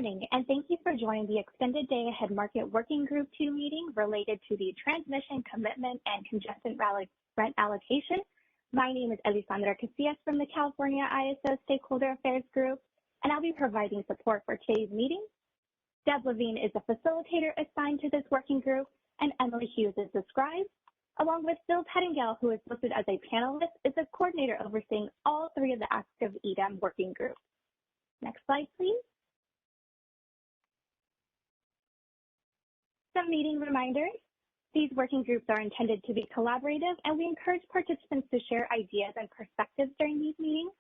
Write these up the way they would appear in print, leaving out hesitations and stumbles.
morning, and thank you for joining the Extended Day Ahead Market Working Group 2 meeting related to the Transmission Commitment and Congestion Rent Allocation. My name is Elisandra Casillas from the California ISO Stakeholder Affairs Group, and I'll be providing support for today's meeting. Deb Levine is a facilitator assigned to this working group, and Emily Hughes is the scribe, along with Bill Pettingale, who is listed as a panelist, is a coordinator overseeing all three of the active EDAM working groups. Next slide, please. Some meeting reminders. These working groups are intended to be collaborative, and we encourage participants to share ideas and perspectives during these meetings.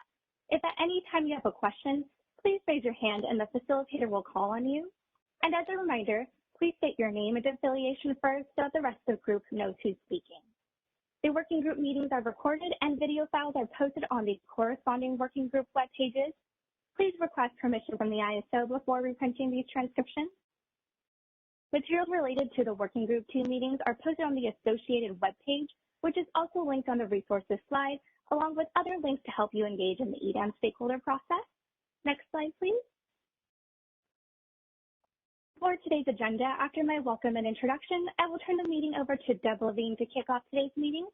If at any time you have a question, please raise your hand and the facilitator will call on you. And as a reminder, please state your name and affiliation first so that the rest of the group knows who's speaking. The working group meetings are recorded and video files are posted on the corresponding working group web pages. Please request permission from the ISO before reprinting these transcriptions. Materials related to the Working Group 2 meetings are posted on the associated web page, which is also linked on the resources slide, along with other links to help you engage in the EDAM stakeholder process. Next slide, please. For today's agenda, after my welcome and introduction, I will turn the meeting over to Deb Levine to kick off today's meeting,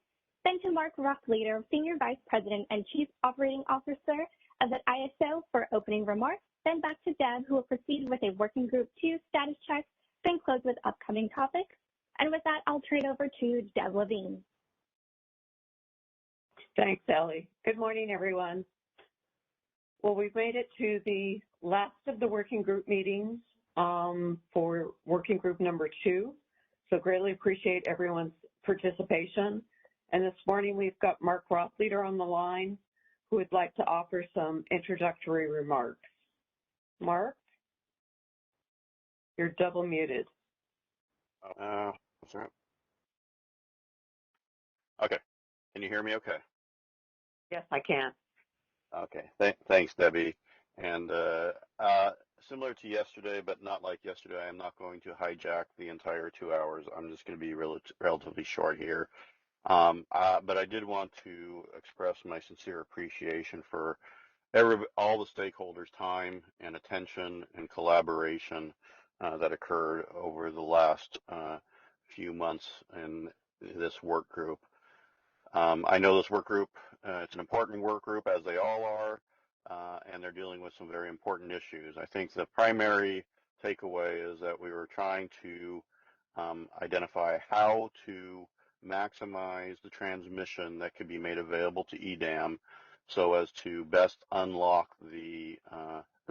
then to Mark Rockleader, Senior Vice President and Chief Operating Officer of the ISO for opening remarks, then back to Deb, who will proceed with a Working Group 2 status check, then close with upcoming topics. And with that, I'll turn it over to Deb Levine. Thanks, Ellie. Good morning, everyone. Well, we've made it to the last of the working group meetings for working group number 2. So greatly appreciate everyone's participation. And this morning we've got Mark Rockleader on the line who would like to offer some introductory remarks. Mark? You're double muted. What's that? Okay. Can you hear me okay? Yes, I can. Okay. Thanks, Debbie. And similar to yesterday, but not like yesterday, I'm not going to hijack the entire 2 hours. I'm just going to be relatively short here. But I did want to express my sincere appreciation for all the stakeholders' time and attention and collaboration that occurred over the last few months in this work group. I know this work group, it's an important work group, as they all are, and they're dealing with some very important issues. I think the primary takeaway is that we were trying to identify how to maximize the transmission that could be made available to EDAM so as to best unlock the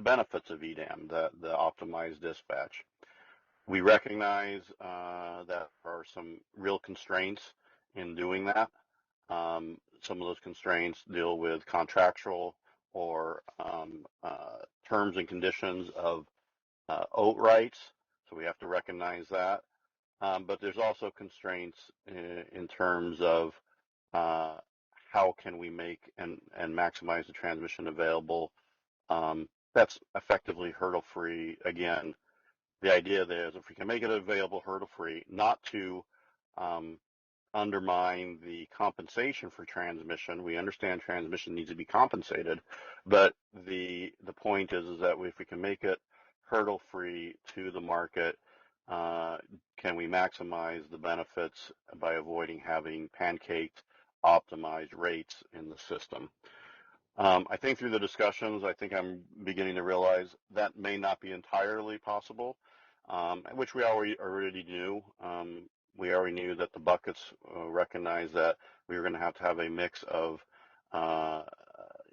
benefits of EDAM, the optimized dispatch. We recognize that there are some real constraints in doing that. Some of those constraints deal with contractual or terms and conditions of OAT rights, so we have to recognize that. But there's also constraints in terms of how can we make and maximize the transmission available that's effectively hurdle-free. Again, the idea there is if we can make it available hurdle-free, not to undermine the compensation for transmission. We understand transmission needs to be compensated, but the point is that if we can make it hurdle-free to the market, can we maximize the benefits by avoiding having pancaked, optimized rates in the system? I think through the discussions, I think I'm beginning to realize that may not be entirely possible, which we already knew. We already knew that the buckets recognized that we were going to have a mix of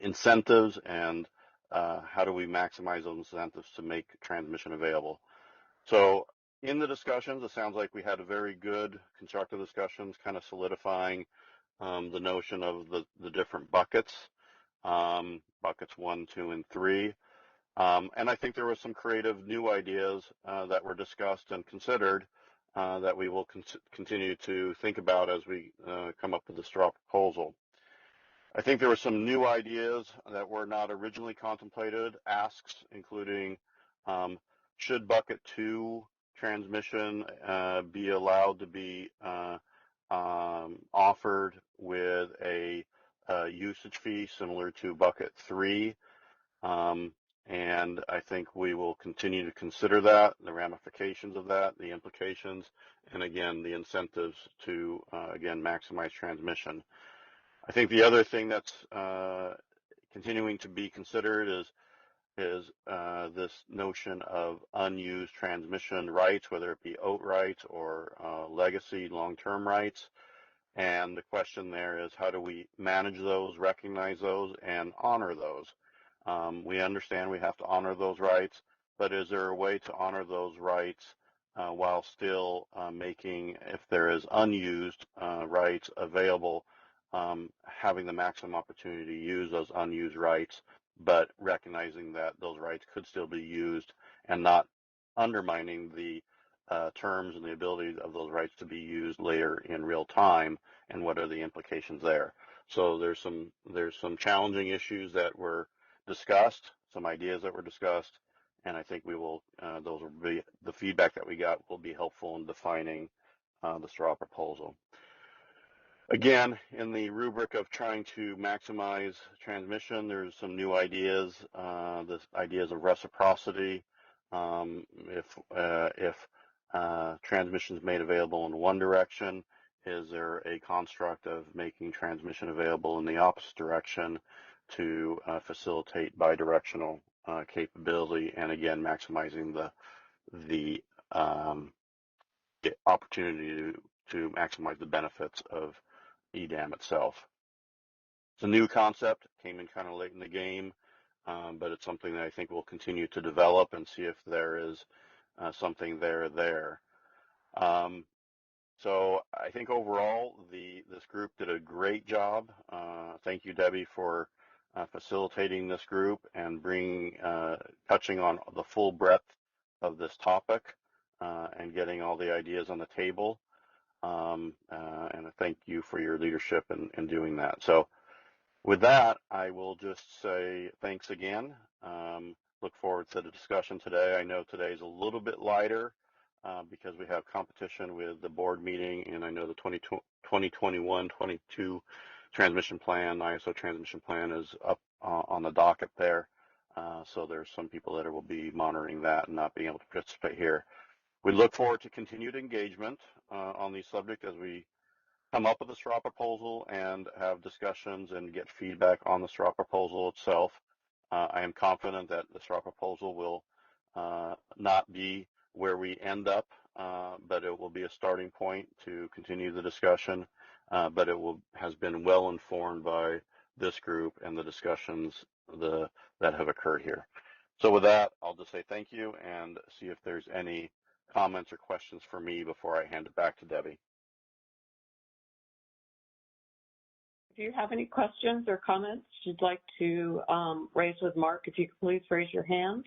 incentives and how do we maximize those incentives to make transmission available. So in the discussions, it sounds like we had a very good constructive discussions, kind of solidifying the notion of the different buckets, buckets 1, 2, and 3. And I think there were some creative new ideas that were discussed and considered that we will continue to think about as we come up with the straw proposal. I think there were some new ideas that were not originally contemplated, asks including should bucket 2 transmission be allowed to be offered with a usage fee similar to bucket 3, And I think we will continue to consider that, the ramifications of that, the implications, and again, the incentives to, again, maximize transmission. I think the other thing that's continuing to be considered is this notion of unused transmission rights, whether it be OAT rights or legacy long-term rights. And the question there is, how do we manage those, recognize those, and honor those? We understand we have to honor those rights, but is there a way to honor those rights while still making, if there is unused rights available, having the maximum opportunity to use those unused rights, but recognizing that those rights could still be used and not undermining the terms and the ability of those rights to be used later in real time, and what are the implications there? So there's some challenging issues that were discussed, some ideas that were discussed, and I think we will those will be the feedback that we got will be helpful in defining the straw proposal. Again, in the rubric of trying to maximize transmission, there's some new ideas. This ideas of reciprocity. If transmission is made available in one direction, is there a construct of making transmission available in the opposite direction to facilitate bidirectional capability, and again, maximizing the opportunity to maximize the benefits of EDAM itself. It's a new concept, came in kind of late in the game, but it's something that I think we'll continue to develop and see if there is something there. So I think overall, this group did a great job. Thank you, Debbie, for facilitating this group and touching on the full breadth of this topic and getting all the ideas on the table. And I thank you for your leadership in doing that. So with that, I will just say thanks again. Look forward to the discussion today. I know today is a little bit lighter because we have competition with the board meeting, and I know the 2021-22 transmission plan, ISO transmission plan, is up on the docket there. So there's some people that will be monitoring that and not being able to participate here. We look forward to continued engagement on these subjects as we come up with a straw proposal and have discussions and get feedback on the straw proposal itself. I am confident that the straw proposal will not be where we end up, but it will be a starting point to continue the discussion. But it has been well informed by this group and the discussions that have occurred here. So with that, I'll just say thank you and see if there's any comments or questions for me before I hand it back to Debbie. Do you have any questions or comments you'd like to raise with Mark? If you could please raise your hand.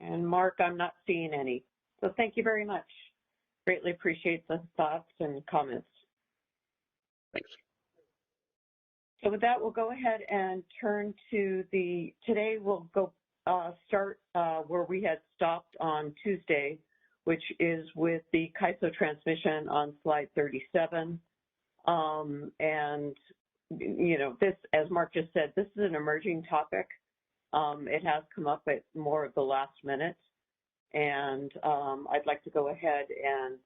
And Mark, I'm not seeing any. So thank you very much. Greatly appreciate the thoughts and comments. Thanks. So with that, we'll go ahead and turn to today we'll go start where we had stopped on Tuesday, which is with the CAISO transmission on slide 37. And, you know, this, as Mark just said, this is an emerging topic. It has come up at more of the last minute. And I'd like to go ahead and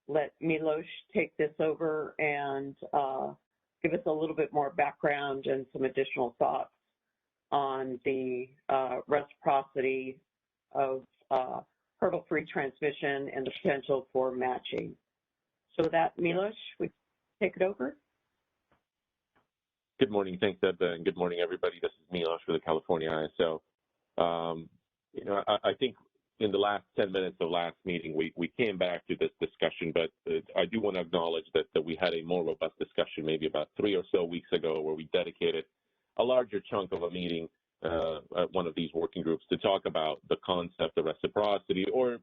let Milos take this over and give us a little bit more background and some additional thoughts on the reciprocity of hurdle-free transmission and the potential for matching. So with that, Milos, we take it over. Good morning. Thanks, Deb, and good morning, everybody. This is Milos for the California ISO. You know, I think in the last 10 minutes of last meeting, we came back to this discussion, but I do want to acknowledge that we had a more robust discussion maybe about 3 or so weeks ago, where we dedicated a larger chunk of a meeting at one of these working groups to talk about the concept of reciprocity, or,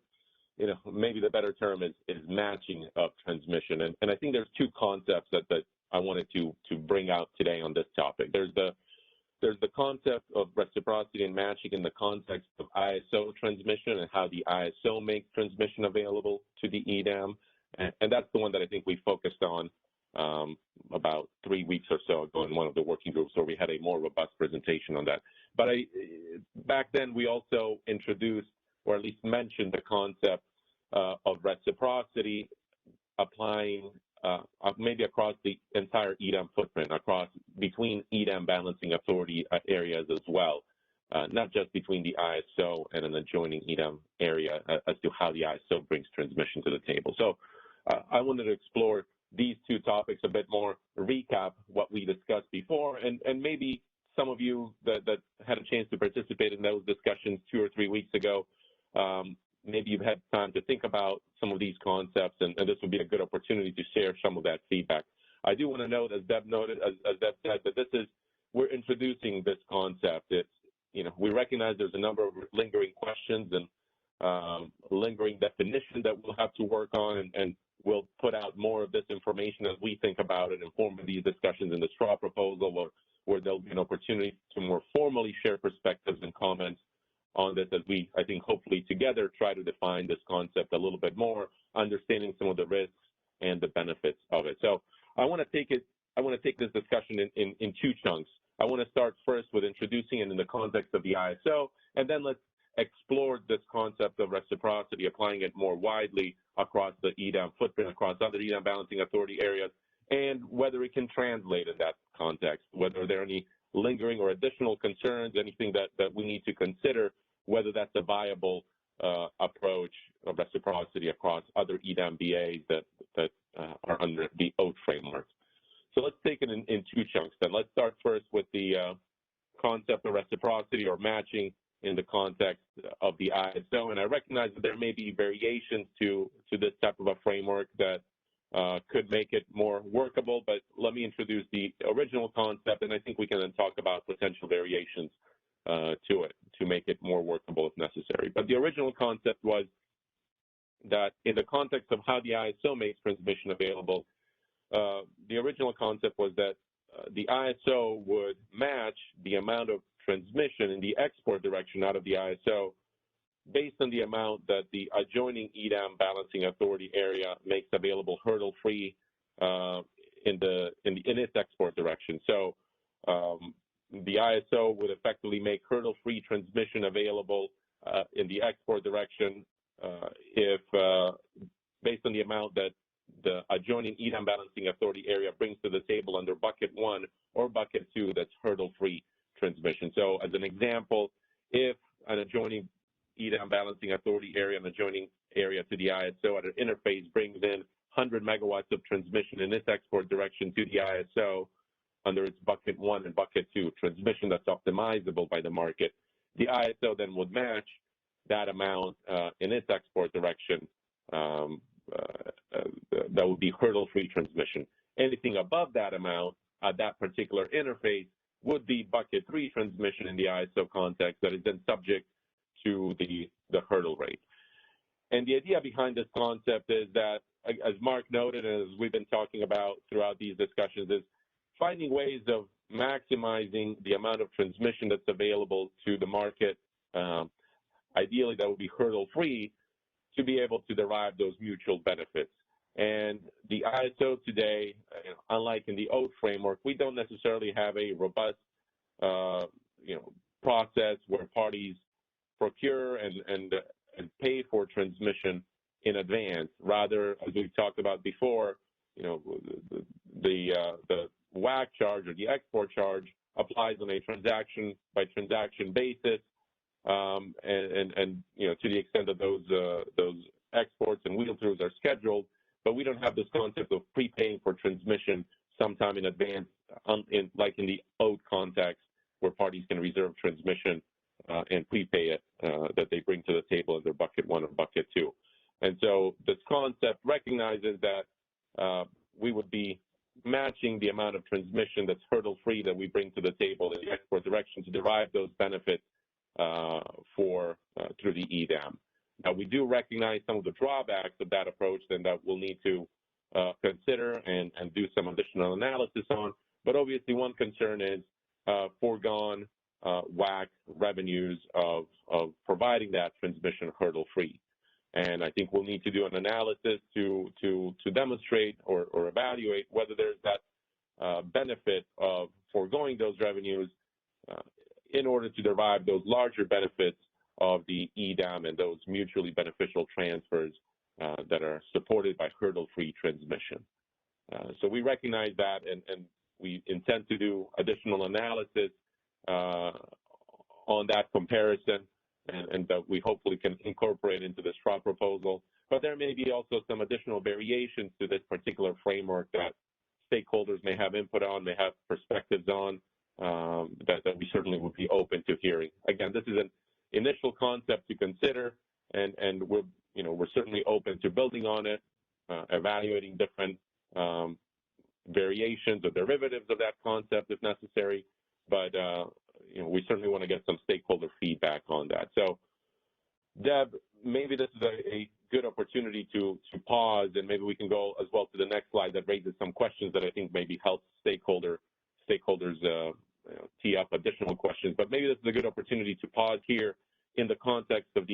you know, maybe the better term is matching of transmission. And I think there's two concepts that I wanted to bring out today on this topic. There's the concept of reciprocity and matching in the context of ISO transmission and how the ISO makes transmission available to the EDAM. And that's the one that I think we focused on about 3 weeks or so ago in one of the working groups where we had a more robust presentation on that. But back then we also introduced, or at least mentioned, the concept of reciprocity applying maybe across the entire EDAM footprint, between EDAM balancing authority areas as well, not just between the ISO and an adjoining EDAM area as to how the ISO brings transmission to the table. So I wanted to explore these two topics a bit more, recap what we discussed before, and maybe some of you that had a chance to participate in those discussions 2 or 3 weeks ago, maybe you've had time to think about some of these concepts, and this would be a good opportunity to share some of that feedback. I do want to note, as Deb noted, as Deb said, that we're introducing this concept. It's, we recognize there's a number of lingering questions and lingering definition that we'll have to work on, and we'll put out more of this information as we think about it, inform these discussions in the straw proposal, where there'll be an opportunity to more formally share perspectives and comments on this as we, I think, hopefully together try to define this concept a little bit more, understanding some of the risks and the benefits of it. So I want to take this discussion in 2 chunks. I want to start first with introducing it in the context of the ISO, and then let's explore this concept of reciprocity, applying it more widely across the EDAM footprint, across other EDAM balancing authority areas, and whether it can translate in that context, whether there are any lingering or additional concerns, anything that we need to consider, whether that's a viable approach of reciprocity across other EDAM BAs that are under the OAT framework. So let's take it in 2 chunks then. Let's start first with the concept of reciprocity or matching in the context of the ISO. And I recognize that there may be variations to this type of a framework that could make it more workable, but let me introduce the original concept, and I think we can then talk about potential variations to it to make it more workable if necessary. But the original concept was that in the context of how the ISO makes transmission available, the original concept was that the ISO would match the amount of transmission in the export direction out of the ISO based on the amount that the adjoining EDAM balancing authority area makes available hurdle-free in its export direction. So the ISO would effectively make hurdle-free transmission available in the export direction if based on the amount that the adjoining EDAM balancing authority area brings to the table under bucket 1 or bucket 2 that's hurdle-free transmission. So as an example, if an adjoining EDAM balancing authority area and adjoining area to the ISO at an interface brings in 100 megawatts of transmission in its export direction to the ISO under its bucket 1 and bucket 2, transmission that's optimizable by the market, the ISO then would match that amount in its export direction. That would be hurdle-free transmission. Anything above that amount at that particular interface would be bucket 3 transmission in the ISO context that is then subject to the hurdle rate. And the idea behind this concept is that, as Mark noted, and as we've been talking about throughout these discussions, is finding ways of maximizing the amount of transmission that's available to the market. Ideally, that would be hurdle-free to be able to derive those mutual benefits. And the ISO today, unlike in the OAT framework, we don't necessarily have a robust, process where parties procure and pay for transmission in advance. Rather, as we've talked about before, the WAC charge or the export charge applies on a transaction by transaction basis, and to the extent that those exports and wheel throughs are scheduled, but we don't have this concept of prepaying for transmission sometime in advance, like in the OAT context, where parties can reserve transmission and prepay it that they bring to the table under bucket 1 or bucket 2. And so this concept recognizes that we would be matching the amount of transmission that's hurdle-free that we bring to the table in the export direction to derive those benefits through the EDAM. Now, we do recognize some of the drawbacks of that approach and that we'll need to consider and do some additional analysis on. But obviously, one concern is foregone WAC revenues of providing that transmission hurdle-free. And I think we'll need to do an analysis to demonstrate or evaluate whether there's that benefit of foregoing those revenues in order to derive those larger benefits of the EDAM and those mutually beneficial transfers that are supported by hurdle-free transmission. So we recognize that, and we intend to do additional analysis on that comparison, and that we hopefully can incorporate into the straw proposal. But there may be also some additional variations to this particular framework that stakeholders may have input on, may have perspectives on, that we certainly would be open to hearing. Again, this is an initial concept to consider, and we're certainly open to building on it, evaluating different variations or derivatives of that concept if necessary. But we certainly want to get some stakeholder feedback on that. So, Deb, maybe this is a good opportunity to pause, and maybe we can go as well to the next slide that raises some questions that I think maybe helps stakeholders tee up additional questions. But maybe this is a good opportunity to pause here in the context of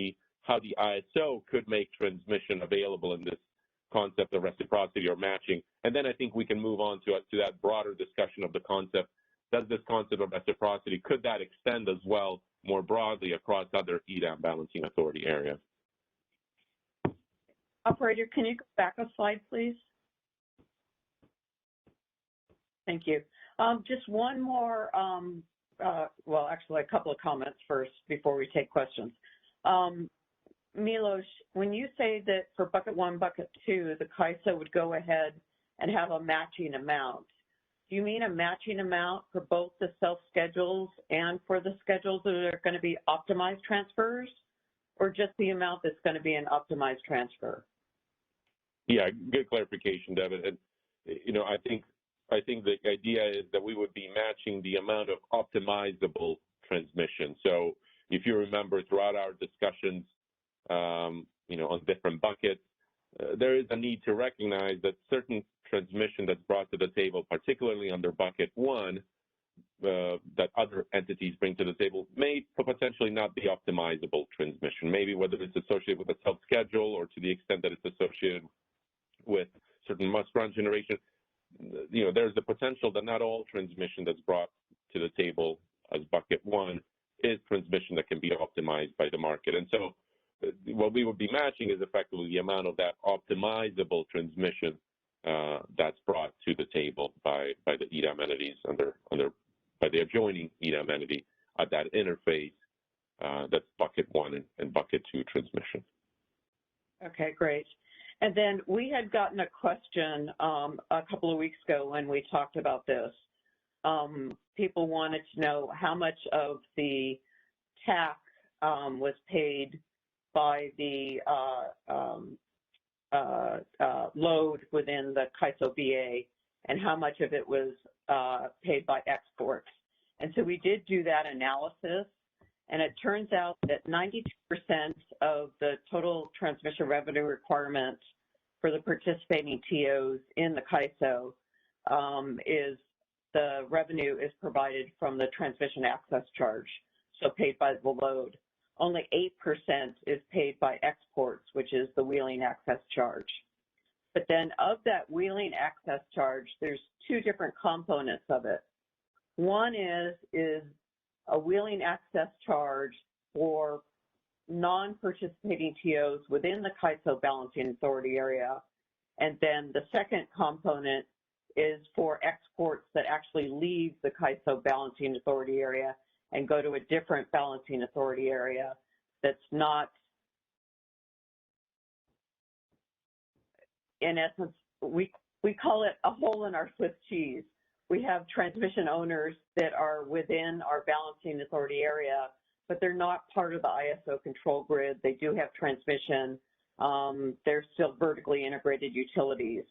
how the ISO could make transmission available in this concept of reciprocity or matching. And then I think we can move on to that broader discussion of the concept. Does this concept of reciprocity, could that extend as well more broadly across other EDAM balancing authority areas? Operator, can you go back a slide, please? Thank you. Just one more, well, actually a couple of comments first before we take questions. Milos, when you say that for bucket 1, bucket 2, the CAISO would go ahead and have a matching amount, do you mean a matching amount for both the self-schedules and for the schedules that are going to be optimized transfers, or just the amount that's going to be an optimized transfer? Yeah, good clarification, Devin. And, I think the idea is that we would be matching the amount of optimizable transmission. So if you remember throughout our discussions, on different buckets, there is a need to recognize that certain transmission that's brought to the table, particularly under bucket 1, that other entities bring to the table may potentially not be optimizable transmission. Maybe whether it's associated with a self-schedule or to the extent that it's associated with certain must-run generation, there's the potential that not all transmission that's brought to the table as bucket 1 is transmission that can be optimized by the market. And so what we would be matching is effectively the amount of that optimizable transmission that's brought to the table by the EDAM entities by the adjoining EDAM entity at that interface that's bucket 1 and bucket 2 transmission. Okay, great. And then we had gotten a question a couple of weeks ago when we talked about this. People wanted to know how much of the TAC was paid by the load within the CAISO BA and how much of it was paid by exports. And so we did do that analysis, and it turns out that 92% of the total transmission revenue requirement for the participating TOs in the CAISO is the revenue is provided from the transmission access charge, so paid by the load. Only 8% is paid by exports, which is the wheeling access charge. But then of that wheeling access charge, there's two different components of it. One is a wheeling access charge for non-participating TOs within the CAISO balancing authority area. And then the second component is for exports that actually leave the CAISO balancing authority area and go to a different balancing authority area that's not, in essence, we call it a hole in our Swiss cheese. We have transmission owners that are within our balancing authority area, but they're not part of the ISO control grid. They do have transmission. They're still vertically integrated utilities.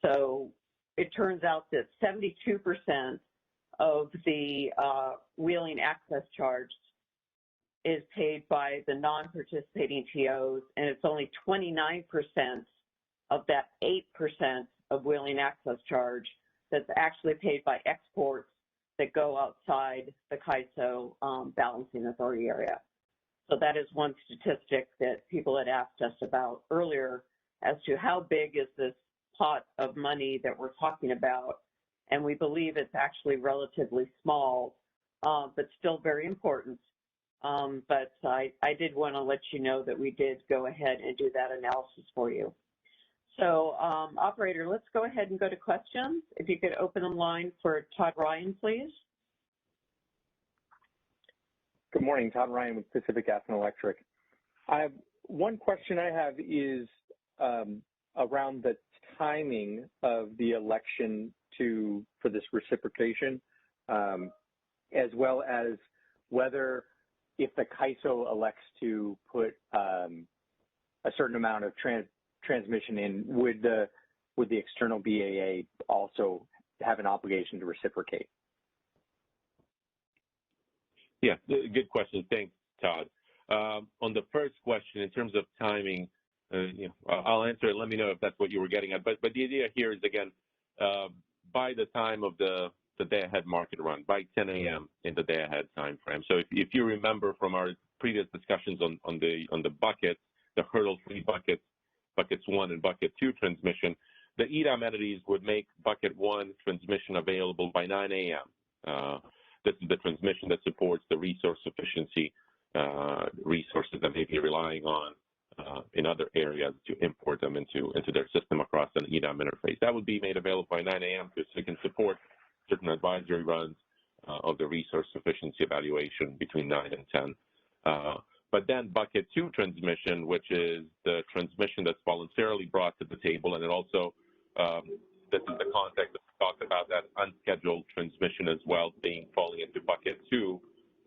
So it turns out that 72% of the wheeling access charge is paid by the non-participating TOs, and it's only 29% of that 8% of wheeling access charge that's actually paid by exports that go outside the CAISO balancing authority area. So that is one statistic that people had asked us about earlier as to how big is this pot of money that we're talking about. And we believe it's actually relatively small, but still very important. But I did want to let you know that we did go ahead and do that analysis for you. So operator, let's go ahead and go to questions. If you could open the line for Todd Ryan, please. Good morning, Todd Ryan with Pacific Gas and Electric. One question I have is around the timing of the election for this reciprocation, as well as whether if the CAISO elects to put a certain amount of transmission in, would the external BAA also have an obligation to reciprocate? Yeah, good question. Thanks, Todd. On the first question, in terms of timing, I'll answer it. Let me know if that's what you were getting at. But the idea here is, again, by the time of the day-ahead market run, by 10 a.m. in the day-ahead time frame. So if you remember from our previous discussions on the buckets, the hurdle-free buckets 1 and bucket 2 transmission, the EDAM entities would make bucket 1 transmission available by 9 a.m. This is the transmission that supports the resource efficiency resources that may be relying on in other areas to import them into their system across an EDAM interface. That would be made available by 9 a.m. so it can support certain advisory runs of the resource efficiency evaluation between 9 and 10. But then bucket 2 transmission, which is the transmission that's voluntarily brought to the table, and it also, this is the context that we talked about, that unscheduled transmission as well falling into bucket 2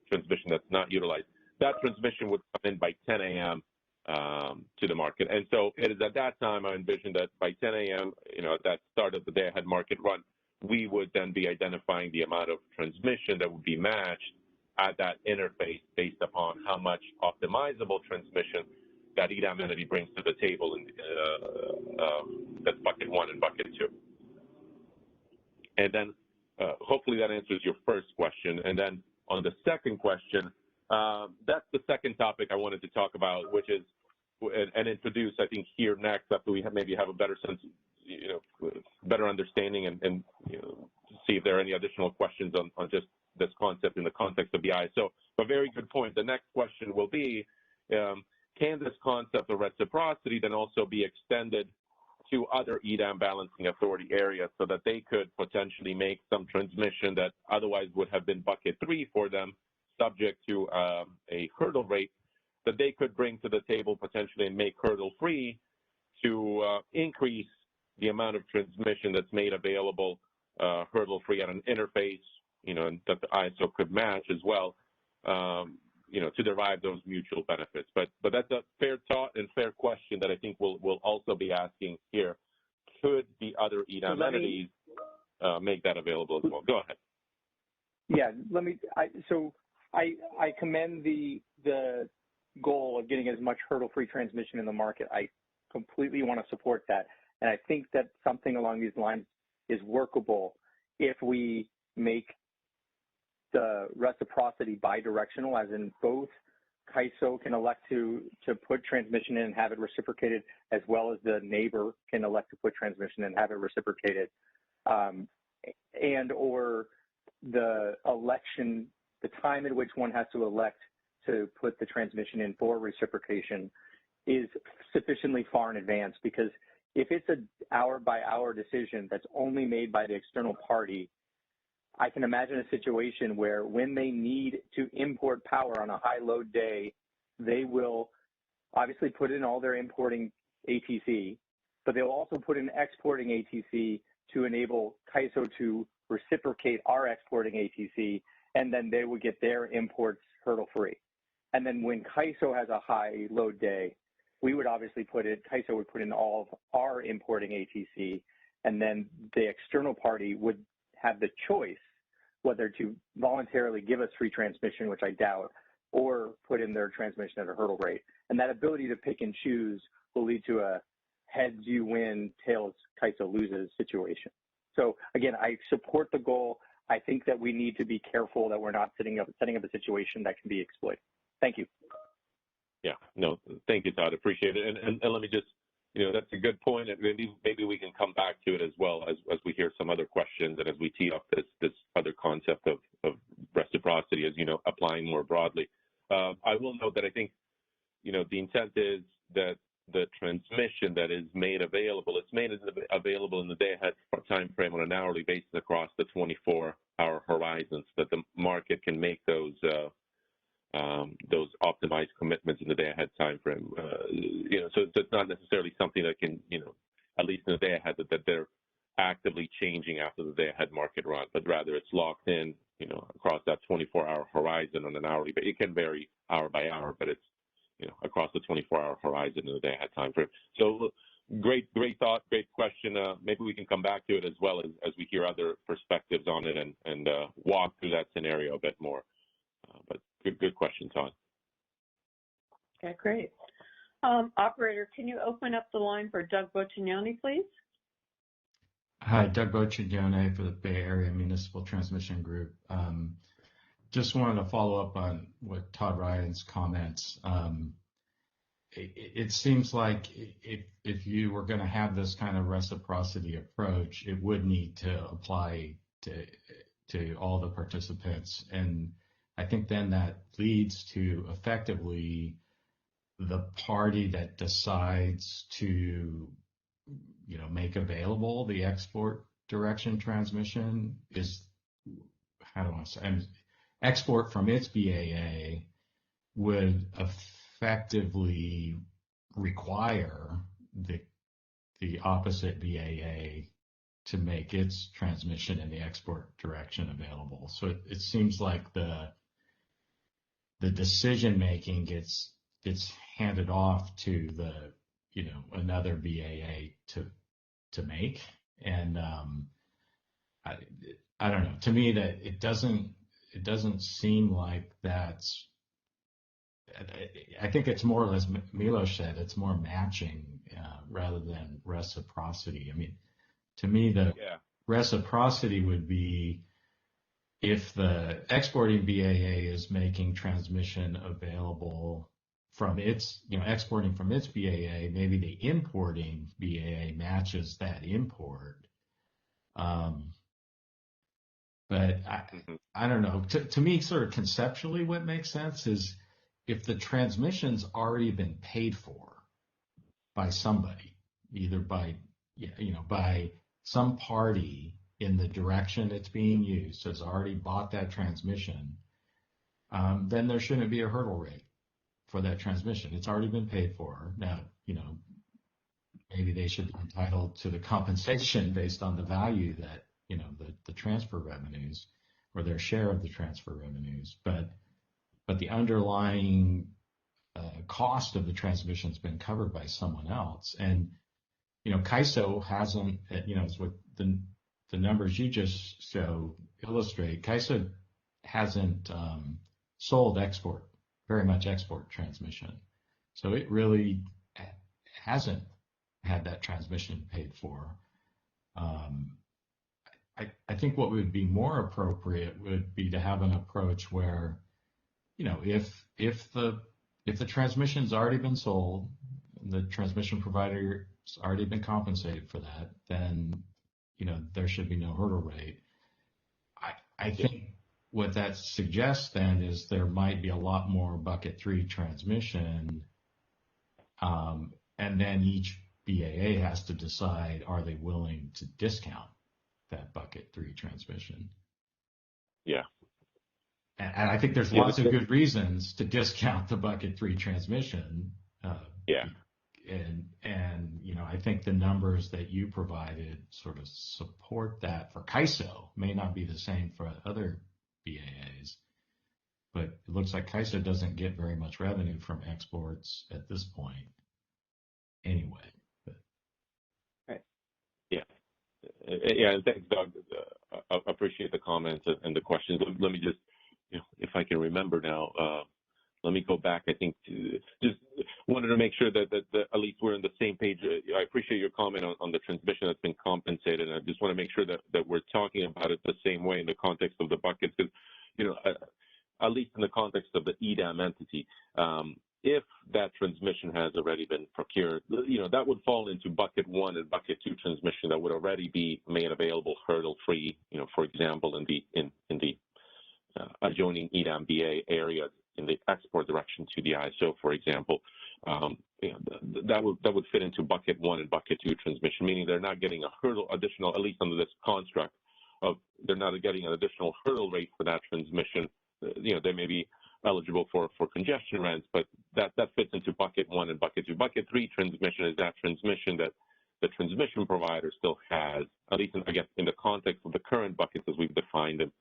transmission that's not utilized. That transmission would come in by 10 a.m. To the market. And so it is at that time I envision that by 10 a.m., at that start of the day-ahead market run, we would then be identifying the amount of transmission that would be matched at that interface based upon how much optimizable transmission that EDAM entity brings to the table, and that's bucket 1 and bucket 2. And then hopefully that answers your first question. And then on the second question, that's the second topic I wanted to talk about, which is, and introduce, I think, here next, after we maybe have a better sense, better understanding, and see if there are any additional questions on just this concept in the context of the ISO. A very good point. The next question will be, can this concept of reciprocity then also be extended to other EDAM balancing authority areas so that they could potentially make some transmission that otherwise would have been bucket 3 for them, subject to a hurdle rate, that they could bring to the table potentially and make hurdle free to increase the amount of transmission that's made available hurdle free at an interface, and that the ISO could match as well, to derive those mutual benefits. But that's a fair thought and fair question that I think we'll also be asking here. Could the other EDAM entities make that available as well? Go ahead. Yeah, I commend the goal of getting as much hurdle-free transmission in the market. I completely want to support that. And I think that something along these lines is workable if we make the reciprocity bidirectional, as in both CAISO can elect to put transmission in and have it reciprocated, as well as the neighbor can elect to put transmission and have it reciprocated, and or the election, the time at which one has to elect to put the transmission in for reciprocation is sufficiently far in advance, because if it's an hour-by-hour decision that's only made by the external party, I can imagine a situation where when they need to import power on a high-load day, they will obviously put in all their importing ATC, but they'll also put in exporting ATC to enable CAISO to reciprocate our exporting ATC, and then they would get their imports hurdle-free. And then when CAISO has a high-load day, we would obviously CAISO would put in all of our importing ATC, and then the external party would have the choice whether to voluntarily give us free transmission, which I doubt, or put in their transmission at a hurdle rate. And that ability to pick and choose will lead to a heads you win, tails CAISO loses situation. So again, I support the goal. I think that we need to be careful that we're not setting up a situation that can be exploited. Thank you. Yeah, no, thank you, Todd. Appreciate it. And let me just, that's a good point. And maybe we can come back to it as well as we hear some other questions and as we tee up this other concept of reciprocity as, applying more broadly. I will note that I think, the intent is that the transmission that is made available, it's made available in the day-ahead time frame on an hourly basis across the 24-hour horizon, so that the market can make those optimized commitments in the day-ahead time frame. So it's not necessarily something that can, at least in the day-ahead, that they're actively changing after the day-ahead market run, but rather it's locked in, across that 24-hour horizon on an hourly basis. It can vary hour by hour, but it's, across the 24-hour horizon in the day-ahead time frame. So great thought, great question. Maybe we can come back to it as well as we hear other perspectives on it and walk through that scenario a bit more. But good question, Todd. Okay, great. Operator, can you open up the line for Doug Boccignoni, please? Hi, Doug Boccignoni for the Bay Area Municipal Transmission Group. Just wanted to follow up on what Todd Ryan's comments. It seems like if you were going to have this kind of reciprocity approach, it would need to apply to all the participants. And I think then that leads to effectively the party that decides to, make available the export direction transmission is, how do I say, export from its BAA would effectively require the opposite BAA to make its transmission in the export direction available. So it seems like the decision making gets handed off to the another BAA to make, and I don't know. To me, that it doesn't seem like that's. I think it's more or less, Milos said, it's more matching rather than reciprocity. I mean, to me, the reciprocity would be if the exporting BAA is making transmission available from its, exporting from its BAA, maybe the importing BAA matches that import. But I don't know. To me, sort of conceptually, what makes sense is if the transmission's already been paid for by somebody, either by some party in the direction it's being used, has already bought that transmission, then there shouldn't be a hurdle rate for that transmission. It's already been paid for. Now, maybe they should be entitled to the compensation based on the value that, the transfer revenues or their share of the transfer revenues. But the underlying cost of the transmission has been covered by someone else. And, CAISO hasn't, it's what the numbers you just illustrate, CAISO hasn't sold very much export transmission. So it really hasn't had that transmission paid for. I think what would be more appropriate would be to have an approach where, if the transmission's already been sold, the transmission provider's already been compensated for that, then, there should be no hurdle rate. I think what that suggests then is there might be a lot more bucket 3 transmission, and then each BAA has to decide, are they willing to discount that bucket 3 transmission? Yeah. And I think there's lots of good reasons to discount the bucket 3 transmission. And I think the numbers that you provided sort of support that for CAISO. May not be the same for other BAAs, but it looks like CAISO doesn't get very much revenue from exports at this point anyway. Right. Yeah. Yeah, and thanks, Doug. I appreciate the comments and the questions. Let me just, if I can remember now, let me go back. I think just wanted to make sure that at least we're on the same page. I appreciate your comment on the transmission that's been compensated, and I just want to make sure that we're talking about it the same way in the context of the buckets, because, at least in the context of the EDAM entity, if that transmission has already been procured, that would fall into bucket 1 and bucket 2 transmission that would already be made available hurdle-free, for example, in the adjoining EDAM BA areas in the export direction to the ISO, for example. That would fit into bucket 1 and bucket 2 transmission, meaning they're not getting a hurdle additional, at least under this construct of they're not getting an additional hurdle rate for that transmission. They may be eligible for congestion rents, but that fits into bucket 1 and bucket 2. Bucket 3 transmission is that transmission that the transmission provider still has, at least in the context of the current buckets as we've defined them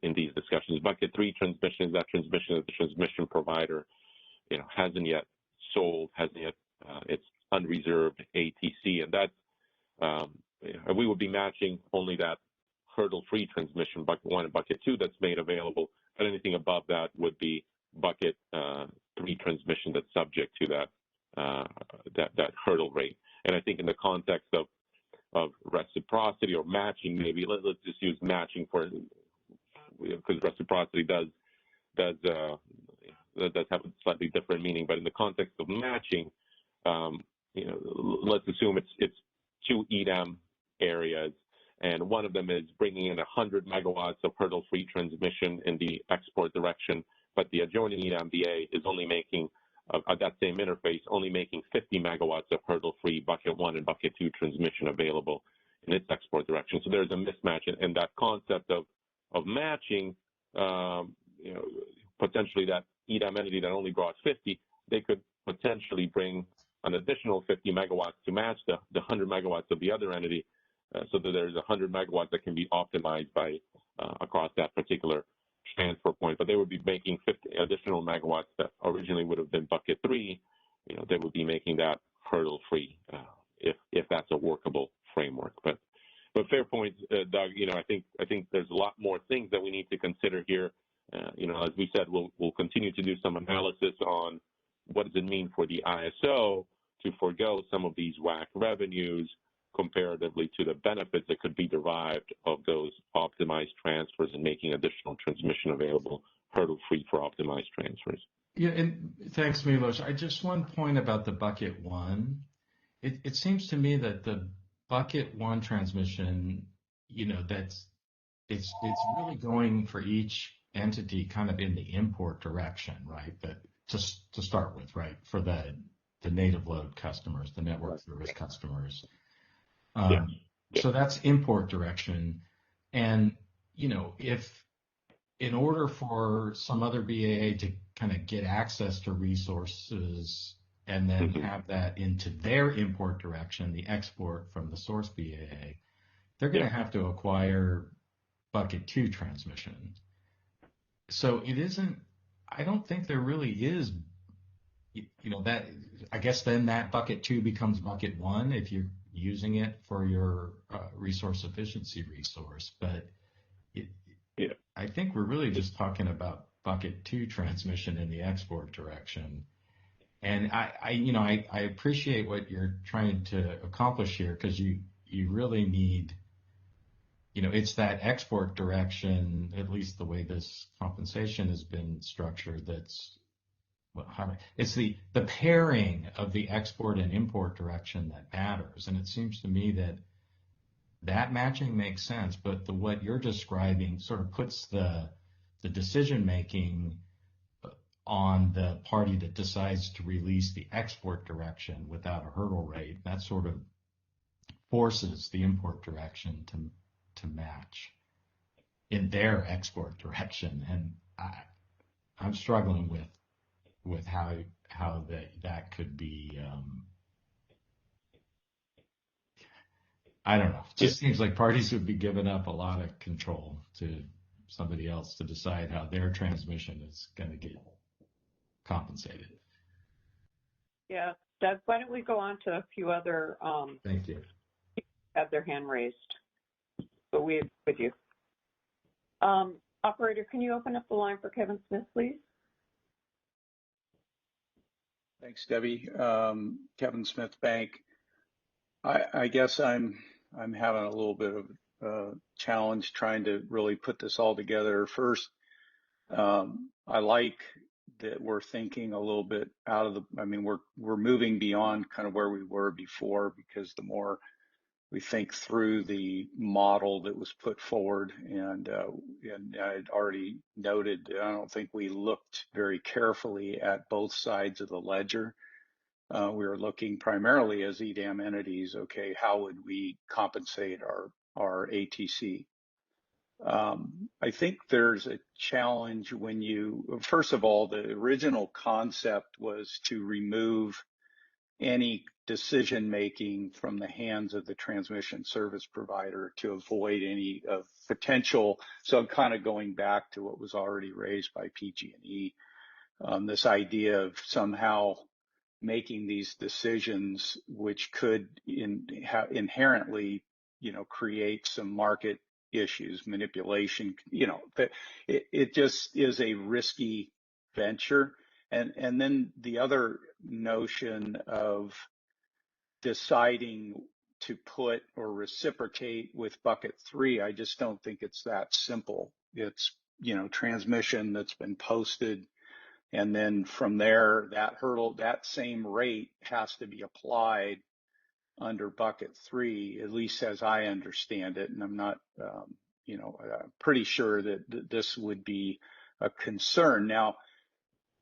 in these discussions. Bucket 3 transmission is that transmission that the transmission provider, hasn't yet sold, it's unreserved ATC, and that's we would be matching only that hurdle-free transmission, bucket 1 and bucket 2, that's made available. But anything above that would be bucket 3 transmission that's subject to that hurdle rate. And I think in the context of reciprocity or matching, maybe let's just use matching because reciprocity does have a slightly different meaning. But in the context of matching, let's assume it's 2 EDAM areas, and one of them is bringing in 100 megawatts of hurdle-free transmission in the export direction, but the adjoining EDAM BA is only making, at that same interface, only making 50 megawatts of hurdle-free bucket 1 and bucket 2 transmission available in its export direction. So there's a mismatch, and that concept of matching, potentially that EDAM entity that only brought 50, they could potentially bring an additional 50 megawatts to match the 100 megawatts of the other entity, so that there's 100 megawatts that can be optimized by across that particular transfer point. But they would be making 50 additional megawatts that originally would have been bucket 3. They would be making that hurdle-free if that's a workable framework. But fair point, Doug. I think there's a lot more things that we need to consider here. As we said, we'll continue to do some analysis on what does it mean for the ISO to forego some of these WAC revenues comparatively to the benefits that could be derived of those optimized transfers and making additional transmission available hurdle-free for optimized transfers. Yeah, and thanks, Milos. Just one point about the bucket 1. It seems to me that the bucket 1 transmission, it's really going for each entity kind of in the import direction, right? That to start with, right? For the native load customers, the network service customers. So that's import direction. And, if in order for some other BAA to kind of get access to resources and then have that into their import direction, the export from the source BAA, they're going to have to acquire bucket 2 transmission. So I don't think there really is, that, I guess then that bucket 2 becomes bucket 1 if you're using it for your resource efficiency resource. But I think we're really just talking about bucket 2 transmission in the export direction. And I appreciate what you're trying to accomplish here, because you really need, it's that export direction, at least the way this compensation has been structured, it's the pairing of the export and import direction that matters. And it seems to me that matching makes sense, but what you're describing sort of puts the decision making on the party that decides to release the export direction without a hurdle rate. That sort of forces the import direction to match in their export direction. And I'm struggling with how that could be, I don't know. It just seems like parties would be giving up a lot of control to somebody else to decide how their transmission is going to get compensated. Yeah, Doug, why don't we go on to a few other Thank you. Have their hand raised. So we with you. Operator, can you open up the line for Kevin Smith, please? Thanks, Debbie. Kevin Smith Bank. I guess I'm having a little bit of a challenge trying to really put this all together. First, I like that we're thinking a little bit out of the, I mean, we're moving beyond kind of where we were before, because the more we think through the model that was put forward, and I'd already noted, I don't think we looked very carefully at both sides of the ledger. We were looking primarily as EDAM entities, okay, how would we compensate our ATC? I think there's a challenge when you, first of all, the original concept was to remove any decision making from the hands of the transmission service provider to avoid any potential. So I'm kind of going back to what was already raised by PG&E, this idea of somehow making these decisions, which could inherently, create some market issues, manipulation, it just is a risky venture. And then the other notion of deciding to put or reciprocate with bucket 3, I just don't think it's that simple. It's, transmission that's been posted, and then from there, that hurdle, that same rate has to be applied under bucket 3, at least as I understand it. And I'm not, pretty sure that this would be a concern. Now,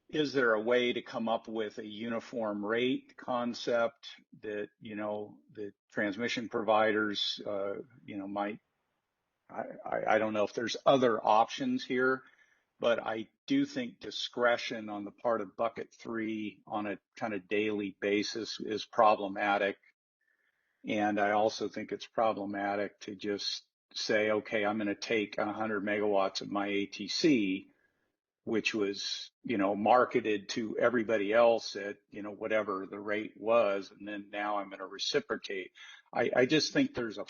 is there a way to come up with a uniform rate concept that, the transmission providers, might, I don't know if there's other options here, but I do think discretion on the part of bucket 3 on a kind of daily basis is problematic. And I also think it's problematic to just say, okay, I'm going to take 100 megawatts of my ATC, which was, marketed to everybody else at, whatever the rate was, and then now I'm going to reciprocate. I just think there's a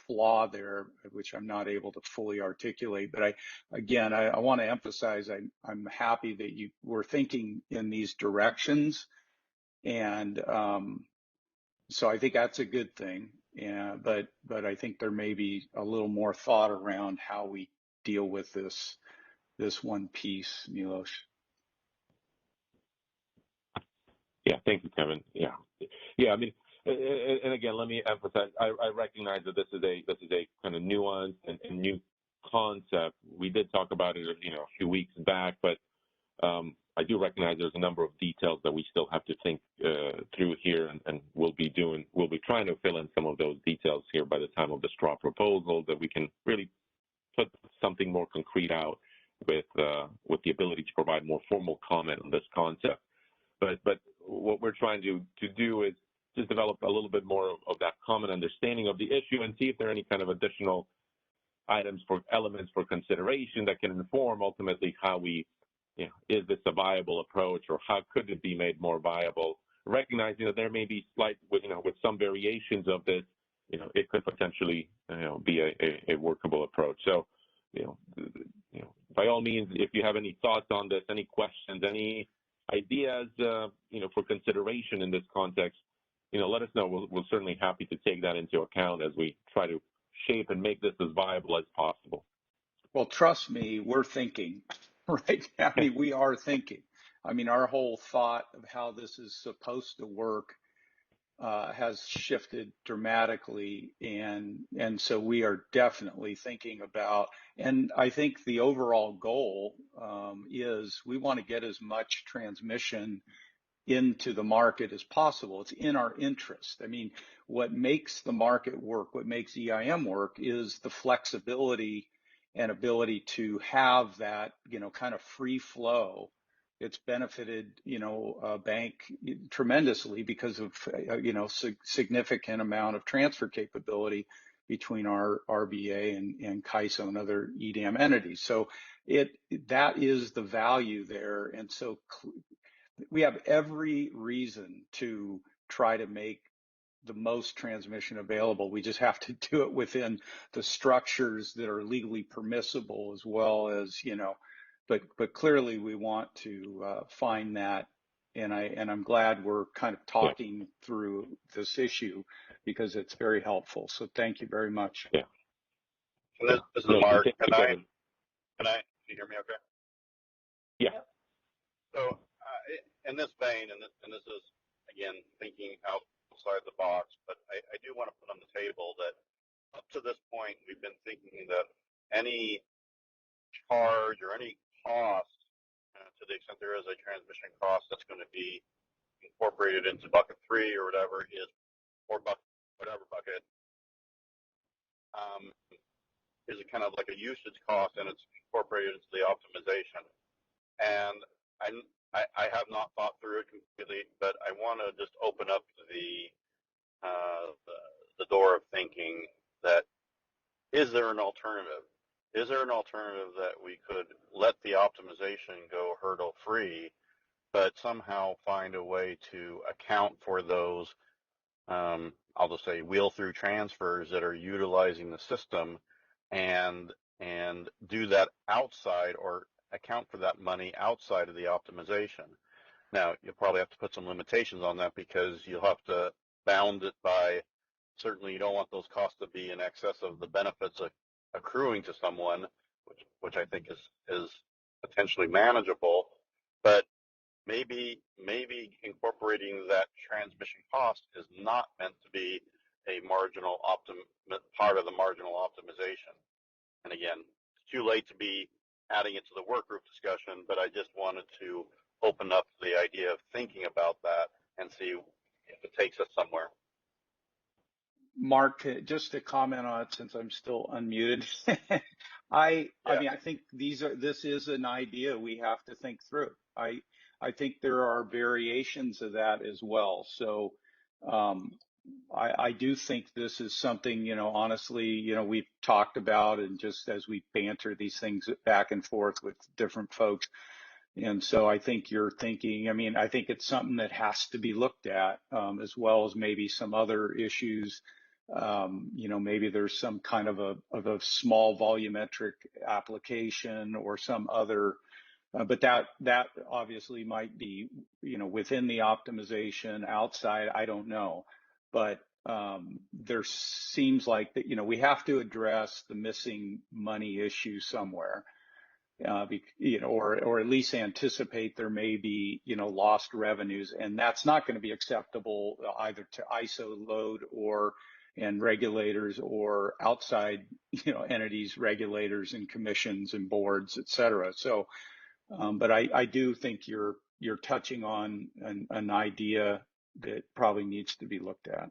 flaw there, which I'm not able to fully articulate. But I want to emphasize, I'm happy that you were thinking in these directions, and so I think that's a good thing. Yeah, but I think there may be a little more thought around how we deal with this one piece, Milos. Yeah, thank you, Kevin. Yeah. I mean, and again, let me emphasize. I recognize that this is a kind of nuanced and new concept. We did talk about it, a few weeks back, but I do recognize there's a number of details that we still have to think through here, and we'll be trying to fill in some of those details here by the time of the straw proposal, that we can really put something more concrete out with the ability to provide more formal comment on this concept. But what we're trying to do is just develop a little bit more of that common understanding of the issue, and see if there are any kind of additional elements for consideration that can inform ultimately how we, is this a viable approach, or how could it be made more viable, recognizing that there may be slight, with some variations of this, it could potentially, be a workable approach. So, by all means, if you have any thoughts on this, any questions, any ideas, for consideration in this context, let us know. We're certainly happy to take that into account as we try to shape and make this as viable as possible. Well, trust me, we're thinking, right? I mean, we are thinking. I mean, our whole thought of how this is supposed to work has shifted dramatically, and so we are definitely thinking about, and I think the overall goal is we want to get as much transmission into the market as possible. It's in our interest. I mean, what makes the market work, what makes EIM work, is the flexibility and ability to have that, kind of free flow. It's benefited, a bank tremendously because of, significant amount of transfer capability between our RBA and CAISO and other EDAM entities. So that is the value there. And so we have every reason to try to make the most transmission available. We just have to do it within the structures that are legally permissible, as well as, but clearly we want to find that. And I'm glad we're kind of talking through this issue, because it's very helpful. So thank you very much. Yeah. This is Mark. Can you hear me okay? Yeah. So in this vein, and this is, again, thinking outside the box, but I do want to put on the table that up to this point, we've been thinking that any charge or any cost, to the extent there is a transmission cost that's going to be incorporated into bucket 3 or whatever or whatever bucket, is kind of like a usage cost, and it's incorporated into the optimization. And I have not thought through it completely, but I want to just open up the door of thinking that, is there an alternative? Is there an alternative that we could let the optimization go hurdle free, but somehow find a way to account for those, I'll just say, wheel through transfers that are utilizing the system, and do that outside, or account for that money outside of the optimization. Now, you'll probably have to put some limitations on that, because you'll have to bound it by, certainly you don't want those costs to be in excess of the benefits accruing to someone, which I think is potentially manageable. But maybe incorporating that transmission cost is not meant to be a marginal part of the marginal optimization. And again, it's too late to be adding it to the work group discussion, but I just wanted to open up the idea of thinking about that and see if it takes us somewhere. Mark, just to comment on it, since I'm still unmuted, I mean, I think this is an idea we have to think through. I think there are variations of that as well. So I do think this is something, honestly, we've talked about, and just as we banter these things back and forth with different folks. And so I think you're thinking, I mean, I think it's something that has to be looked at, as well as maybe some other issues. Maybe there's some kind of a small volumetric application or some other, but that obviously might be, within the optimization, outside, I don't know. But there seems like that, we have to address the missing money issue somewhere. Or at least anticipate there may be, lost revenues, and that's not going to be acceptable either to ISO load and regulators, or outside, entities, regulators and commissions and boards, et cetera. So, but I do think you're touching on an idea that probably needs to be looked at.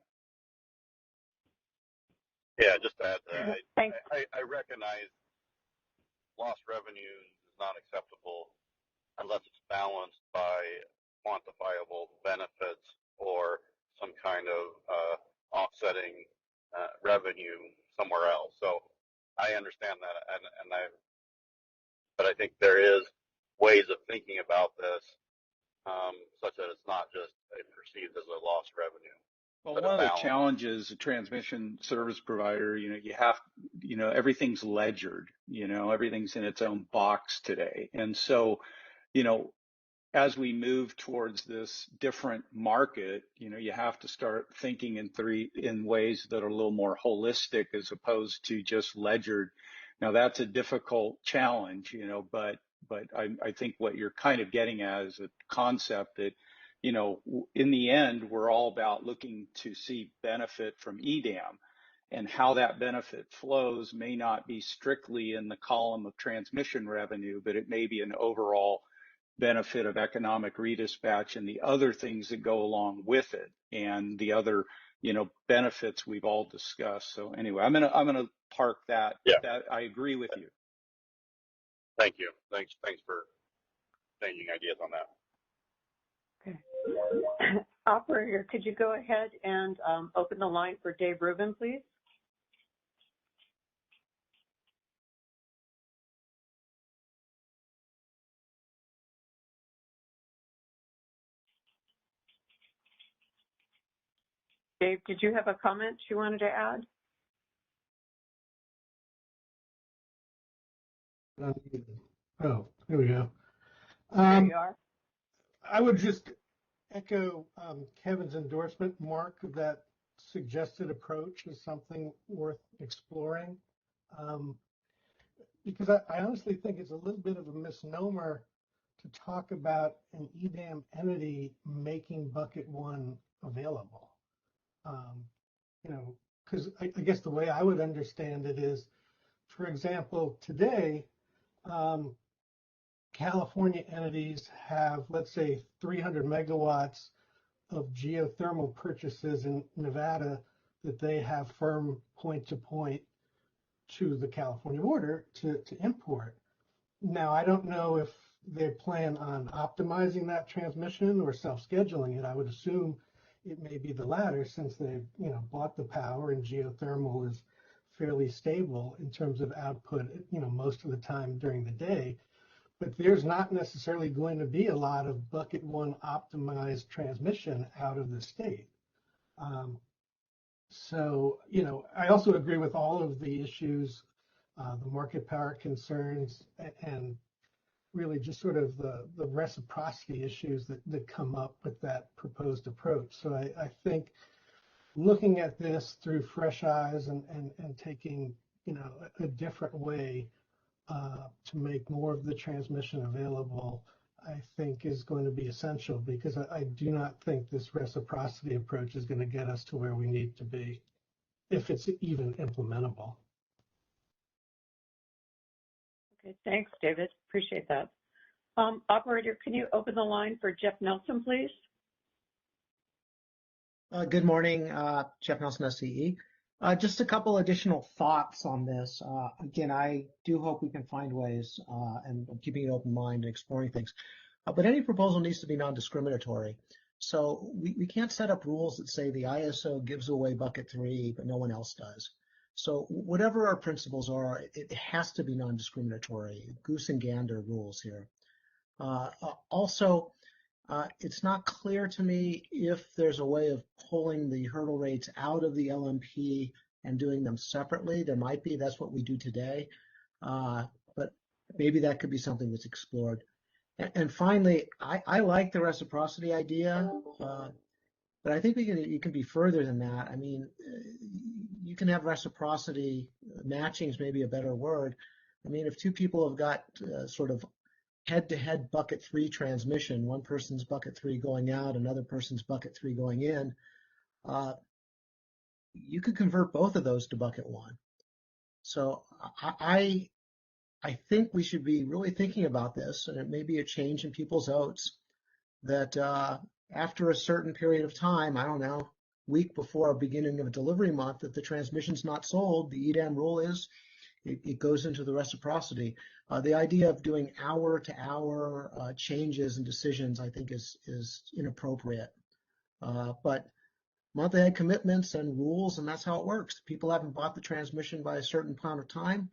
Yeah, just to add that, I recognize lost revenues is not acceptable unless it's balanced by quantifiable benefits or some kind of offsetting revenue somewhere else. So I understand that, but I think there is ways of thinking about this, such that it's not just perceived as a lost revenue. Well, one of the challenges a transmission service provider, you have, everything's ledgered, everything's in its own box today. And so, as we move towards this different market, you have to start thinking in ways that are a little more holistic as opposed to just ledgered. Now that's a difficult challenge, but I think what you're kind of getting at is a concept that, in the end, we're all about looking to see benefit from EDAM, and how that benefit flows may not be strictly in the column of transmission revenue, but it may be an overall benefit of economic redispatch and the other things that go along with it, and the other, benefits we've all discussed. So anyway, I'm gonna park that. Yeah. That I agree with you. Thank you. Thanks for changing ideas on that. Okay. Operator, could you go ahead and open the line for Dave Rubin, please? Dave, did you have a comment you wanted to add? Oh, here we go. There you are. I would just echo Kevin's endorsement, Mark, of that suggested approach is something worth exploring. Because I honestly think it's a little bit of a misnomer to talk about an EDAM entity making bucket one available. You know, because I guess the way I would understand it is, for example, today, California entities have, let's say, 300 megawatts of geothermal purchases in Nevada that they have firm point to point to the California border to import. Now, I don't know if they plan on optimizing that transmission or self-scheduling it. I would assume it may be the latter, since they've, you know, bought the power, and geothermal is fairly stable in terms of output, you know, most of the time during the day. But there's not necessarily going to be a lot of bucket one optimized transmission out of the state. So, you know, I also agree with all of the issues, the market power concerns, and really just sort of the reciprocity issues that come up with that proposed approach. So I think looking at this through fresh eyes and taking, you know, a different way to make more of the transmission available, I think is going to be essential, because I do not think this reciprocity approach is going to get us to where we need to be, if it's even implementable. Okay, thanks, David. Appreciate that. Operator, can you open the line for Jeff Nelson, please? Good morning, Jeff Nelson, SCE. Just a couple additional thoughts on this. Again, I do hope we can find ways, and I'm keeping an open mind and exploring things. But any proposal needs to be non-discriminatory. So we can't set up rules that say the ISO gives away bucket 3, but no one else does. So whatever our principles are, it has to be non-discriminatory. Goose and gander rules here. Also, it's not clear to me if there's a way of pulling the hurdle rates out of the LMP and doing them separately. There might be. That's what we do today. But maybe that could be something that's explored. And finally, I like the reciprocity idea, but I think you can be further than that. I mean, you can have reciprocity. Matching is maybe a better word. I mean, if two people have got sort of head-to-head bucket 3 transmission, one person's bucket 3 going out, another person's bucket 3 going in, you could convert both of those to bucket 1. So I think we should be really thinking about this, and it may be a change in people's oats, that after a certain period of time, I don't know, week before a beginning of a delivery month, if the transmission's not sold, the EDAM rule is it goes into the reciprocity. The idea of doing hour-to-hour changes and decisions, I think, is inappropriate. But month-ahead commitments and rules, and that's how it works. People haven't bought the transmission by a certain amount of time,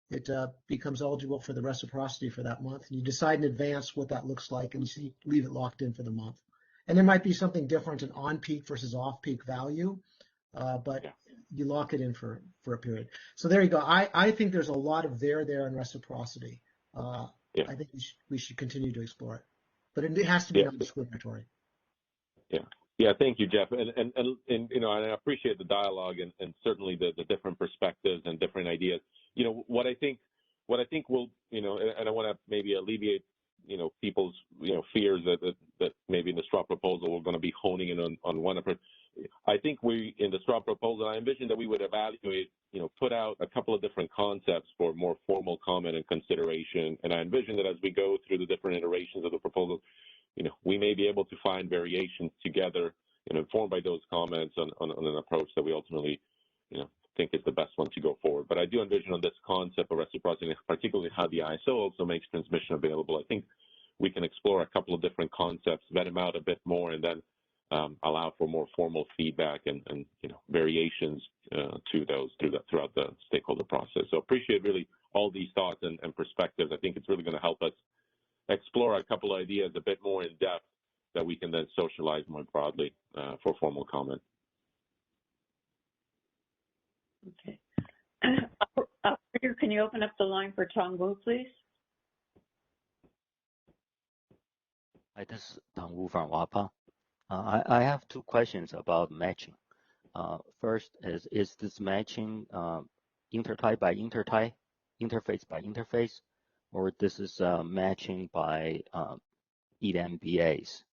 it becomes eligible for the reciprocity for that month. And you decide in advance what that looks like, and you leave it locked in for the month. And there might be something different in on-peak versus off-peak value, but you lock it in for a period. So there you go. I think there's a lot of there in reciprocity. I think we should continue to explore it, but it has to be non-discriminatory. Yeah, thank you, Jeff. And you know, and I appreciate the dialogue and certainly the different perspectives and different ideas. You know, what I think will, you know, and I want to maybe alleviate, you know, people's, you know, fears that maybe in the straw proposal we're going to be honing in on one approach. I think in the straw proposal, I envision that we would evaluate, you know, put out a couple of different concepts for more formal comment and consideration. And I envision that as we go through the different iterations of the proposal, you know, we may be able to find variations together and informed by those comments on an approach that we ultimately, you know, think is the best one to go forward. But I do envision on this concept of reciprocity, particularly how the ISO also makes transmission available. I think we can explore a couple of different concepts, vet them out a bit more, and then allow for more formal feedback and you know, variations to those throughout the stakeholder process. So appreciate really all these thoughts and perspectives. I think it's really going to help us explore a couple of ideas a bit more in depth that we can then socialize more broadly for formal comment. Okay. Operator, can you open up the line for Tong Wu, please? Hi, this is Tong Wu from WAPA. I have two questions about matching. First is this matching intertie by intertie, interface by interface, or this is matching by EDAM BAs.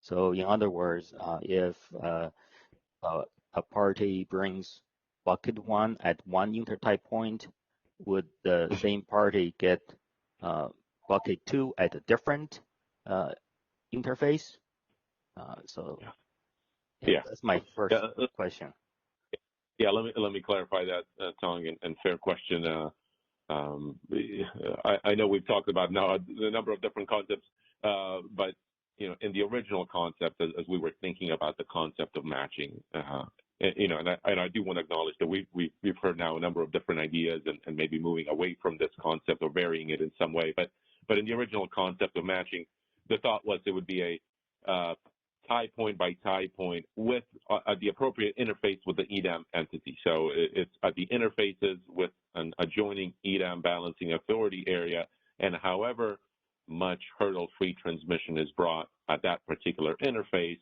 So in other words, if a party brings bucket 1 at one intertype point, would the same party get bucket 2 at a different interface? Yeah, that's my first question. Yeah, let me clarify that, Tong, and fair question. I know we've talked about now a number of different concepts, but in the original concept, as we were thinking about the concept of matching, and I do want to acknowledge that we've heard now a number of different ideas and maybe moving away from this concept or varying it in some way. But in the original concept of matching, the thought was it would be a tie point by tie point with the appropriate interface with the EDAM entity. So it's at the interfaces with an adjoining EDAM balancing authority area, and however much hurdle-free transmission is brought at that particular interface,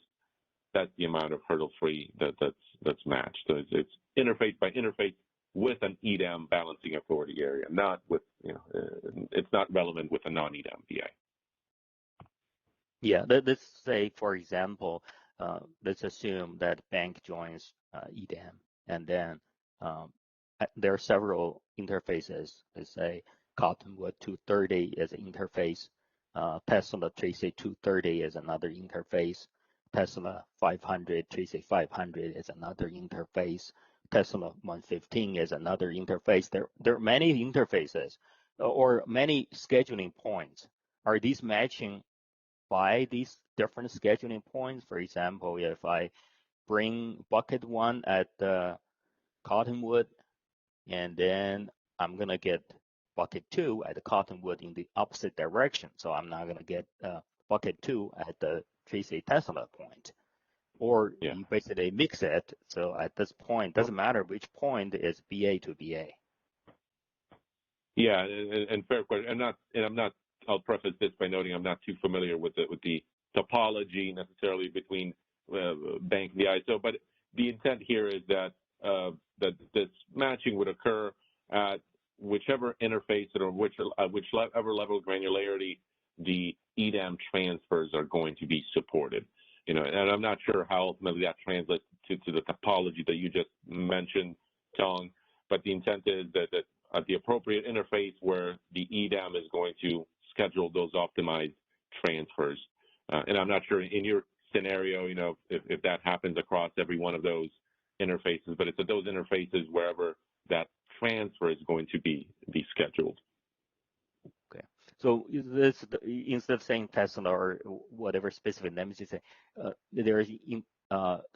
that's the amount of hurdle-free that's matched. So it's interface by interface with an EDAM balancing authority area, not with, it's not relevant with a non-EDAM BA. Yeah, let's say, for example, let's assume that bank joins EDAM, and then there are several interfaces. Let's say Cottonwood 230 is an interface, Tesla Tracy 230 is another interface, Tesla 500 Tracy 500 is another interface, Tesla 115 is another interface. There are many interfaces or many scheduling points. Are these matching by these different scheduling points? For example, if I bring bucket 1 at Cottonwood, and then I'm going to get bucket 2 at the Cottonwood in the opposite direction. So I'm not going to get bucket 2 at the Tracy Tesla point. Or you basically mix it. So at this point, doesn't matter which point is BA to BA. Yeah, and fair question. I'll preface this by noting I'm not too familiar with the topology necessarily between bank and the ISO, but the intent here is that this matching would occur at whichever interface or whichever level of granularity the EDAM transfers are going to be supported. And I'm not sure how ultimately that translates to the topology that you just mentioned, Tong, but the intent is that at the appropriate interface where the EDAM is going to schedule those optimized transfers. And I'm not sure in your scenario, if that happens across every one of those interfaces, but it's at those interfaces wherever that transfer is going to be scheduled. Okay. So this, instead of saying Tesla or whatever specific name, just say there is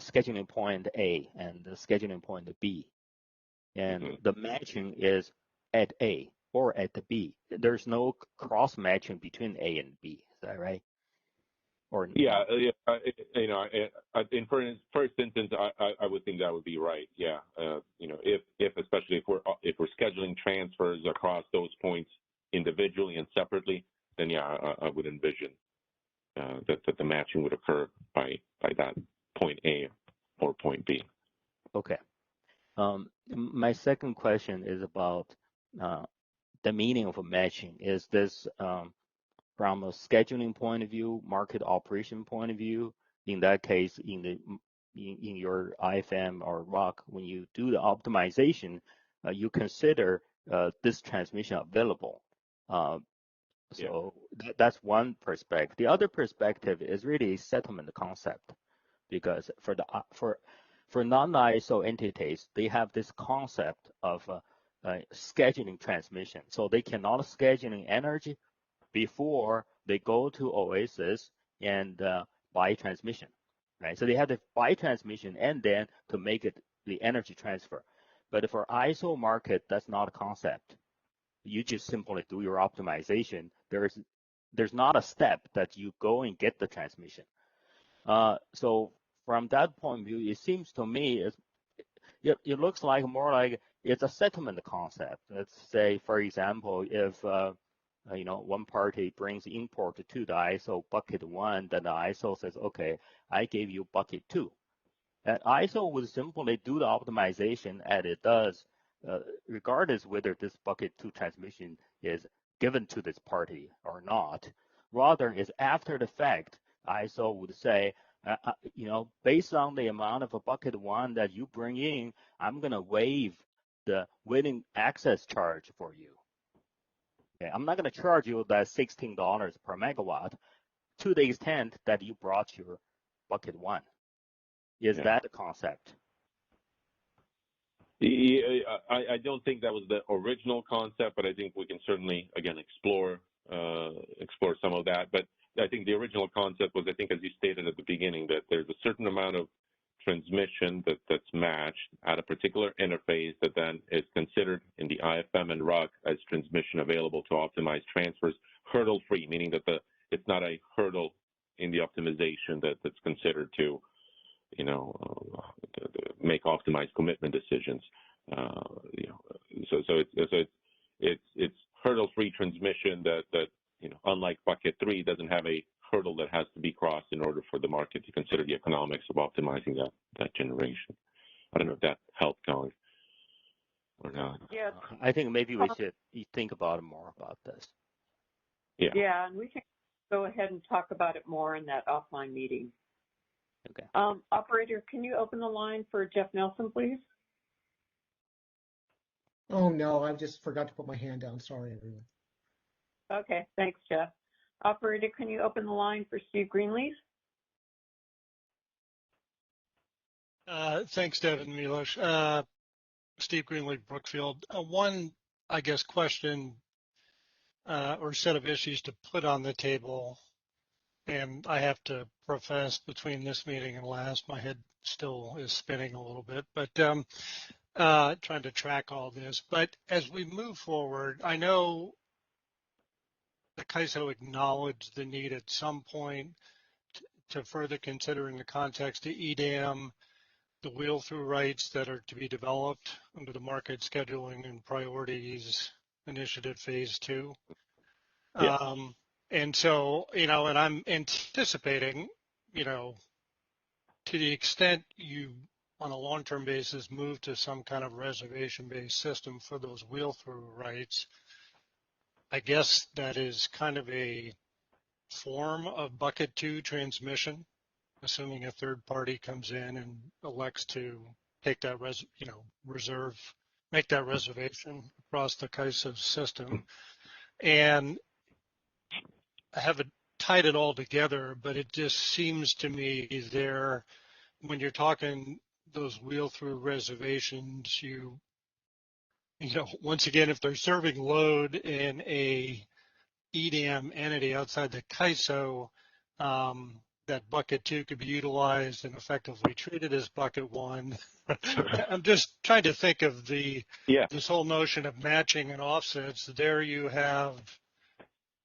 scheduling point A and the scheduling point B. And the matching is at A or at the B. There's no cross matching between A and B. Is that right? Or yeah, in first instance, I would think that would be right. Yeah, if especially if we're scheduling transfers across those points individually and separately, then yeah, I would envision that the matching would occur by that point A or point B. Okay. My second question is about the meaning of a matching. Is this from a scheduling point of view, market operation point of view? In that case, in your IFM or ROC, when you do the optimization, you consider this transmission available. That's one perspective. The other perspective is really settlement concept, because for non-ISO entities, they have this concept of scheduling transmission. So they cannot scheduling energy before they go to Oasis and buy transmission, right? So they have to buy transmission and then to make it the energy transfer. But for ISO market, that's not a concept. You just simply do your optimization. There's not a step that you go and get the transmission. So from that point of view, it seems to me it looks like more like it's a settlement concept. Let's say, for example, if one party brings import to the ISO bucket 1, then the ISO says, okay, I gave you bucket 2. And ISO would simply do the optimization as it does, regardless whether this bucket 2 transmission is given to this party or not. Rather, is after the fact, ISO would say, based on the amount of a bucket one that you bring in, I'm going to waive the willing access charge for you. Okay, I'm not going to charge you that $16 per megawatt to the extent that you brought your bucket one. Is that the concept? I don't think that was the original concept, but I think we can certainly, again, explore some of that. But I think the original concept was, I think, as you stated at the beginning, that there's a certain amount of transmission that's matched at a particular interface that then is considered in the IFM and RUC as transmission available to optimize transfers, hurdle-free, meaning that it's not a hurdle in the optimization that's considered to, make optimized commitment decisions. So it's hurdle-free transmission that unlike bucket 3, doesn't have a hurdle that has to be crossed in order for the market to consider the economics of optimizing that generation. I don't know if that helped, Colin, or not. Yeah. I think maybe we should think about more about this. Yeah. Yeah, and we can go ahead and talk about it more in that offline meeting. Okay. Operator, can you open the line for Jeff Nelson, please? Oh, no, I just forgot to put my hand down. Sorry, everyone. Okay, thanks, Jeff. Operator, can you open the line for Steve Greenleaf? Thanks, Devin Milosh. Steve Greenleaf, Brookfield. One, I guess, question or set of issues to put on the table, and I have to profess between this meeting and last, my head still is spinning a little bit, but trying to track all this. But as we move forward, I know the CAISO acknowledged the need at some point to further consider in the context of EDAM the wheel-through rights that are to be developed under the Market Scheduling and Priorities Initiative Phase 2. Yeah. And so, and I'm anticipating, to the extent you, on a long-term basis, move to some kind of reservation-based system for those wheel-through rights, I guess that is kind of a form of bucket 2 transmission, assuming a third party comes in and elects to take that make that reservation across the CAISO system. And I haven't tied it all together, but it just seems to me there, when you're talking those wheel-through reservations, once again, if they're serving load in a EDAM entity outside the CAISO, that bucket 2 could be utilized and effectively treated as bucket 1. I'm just trying to think of this whole notion of matching and offsets. There you have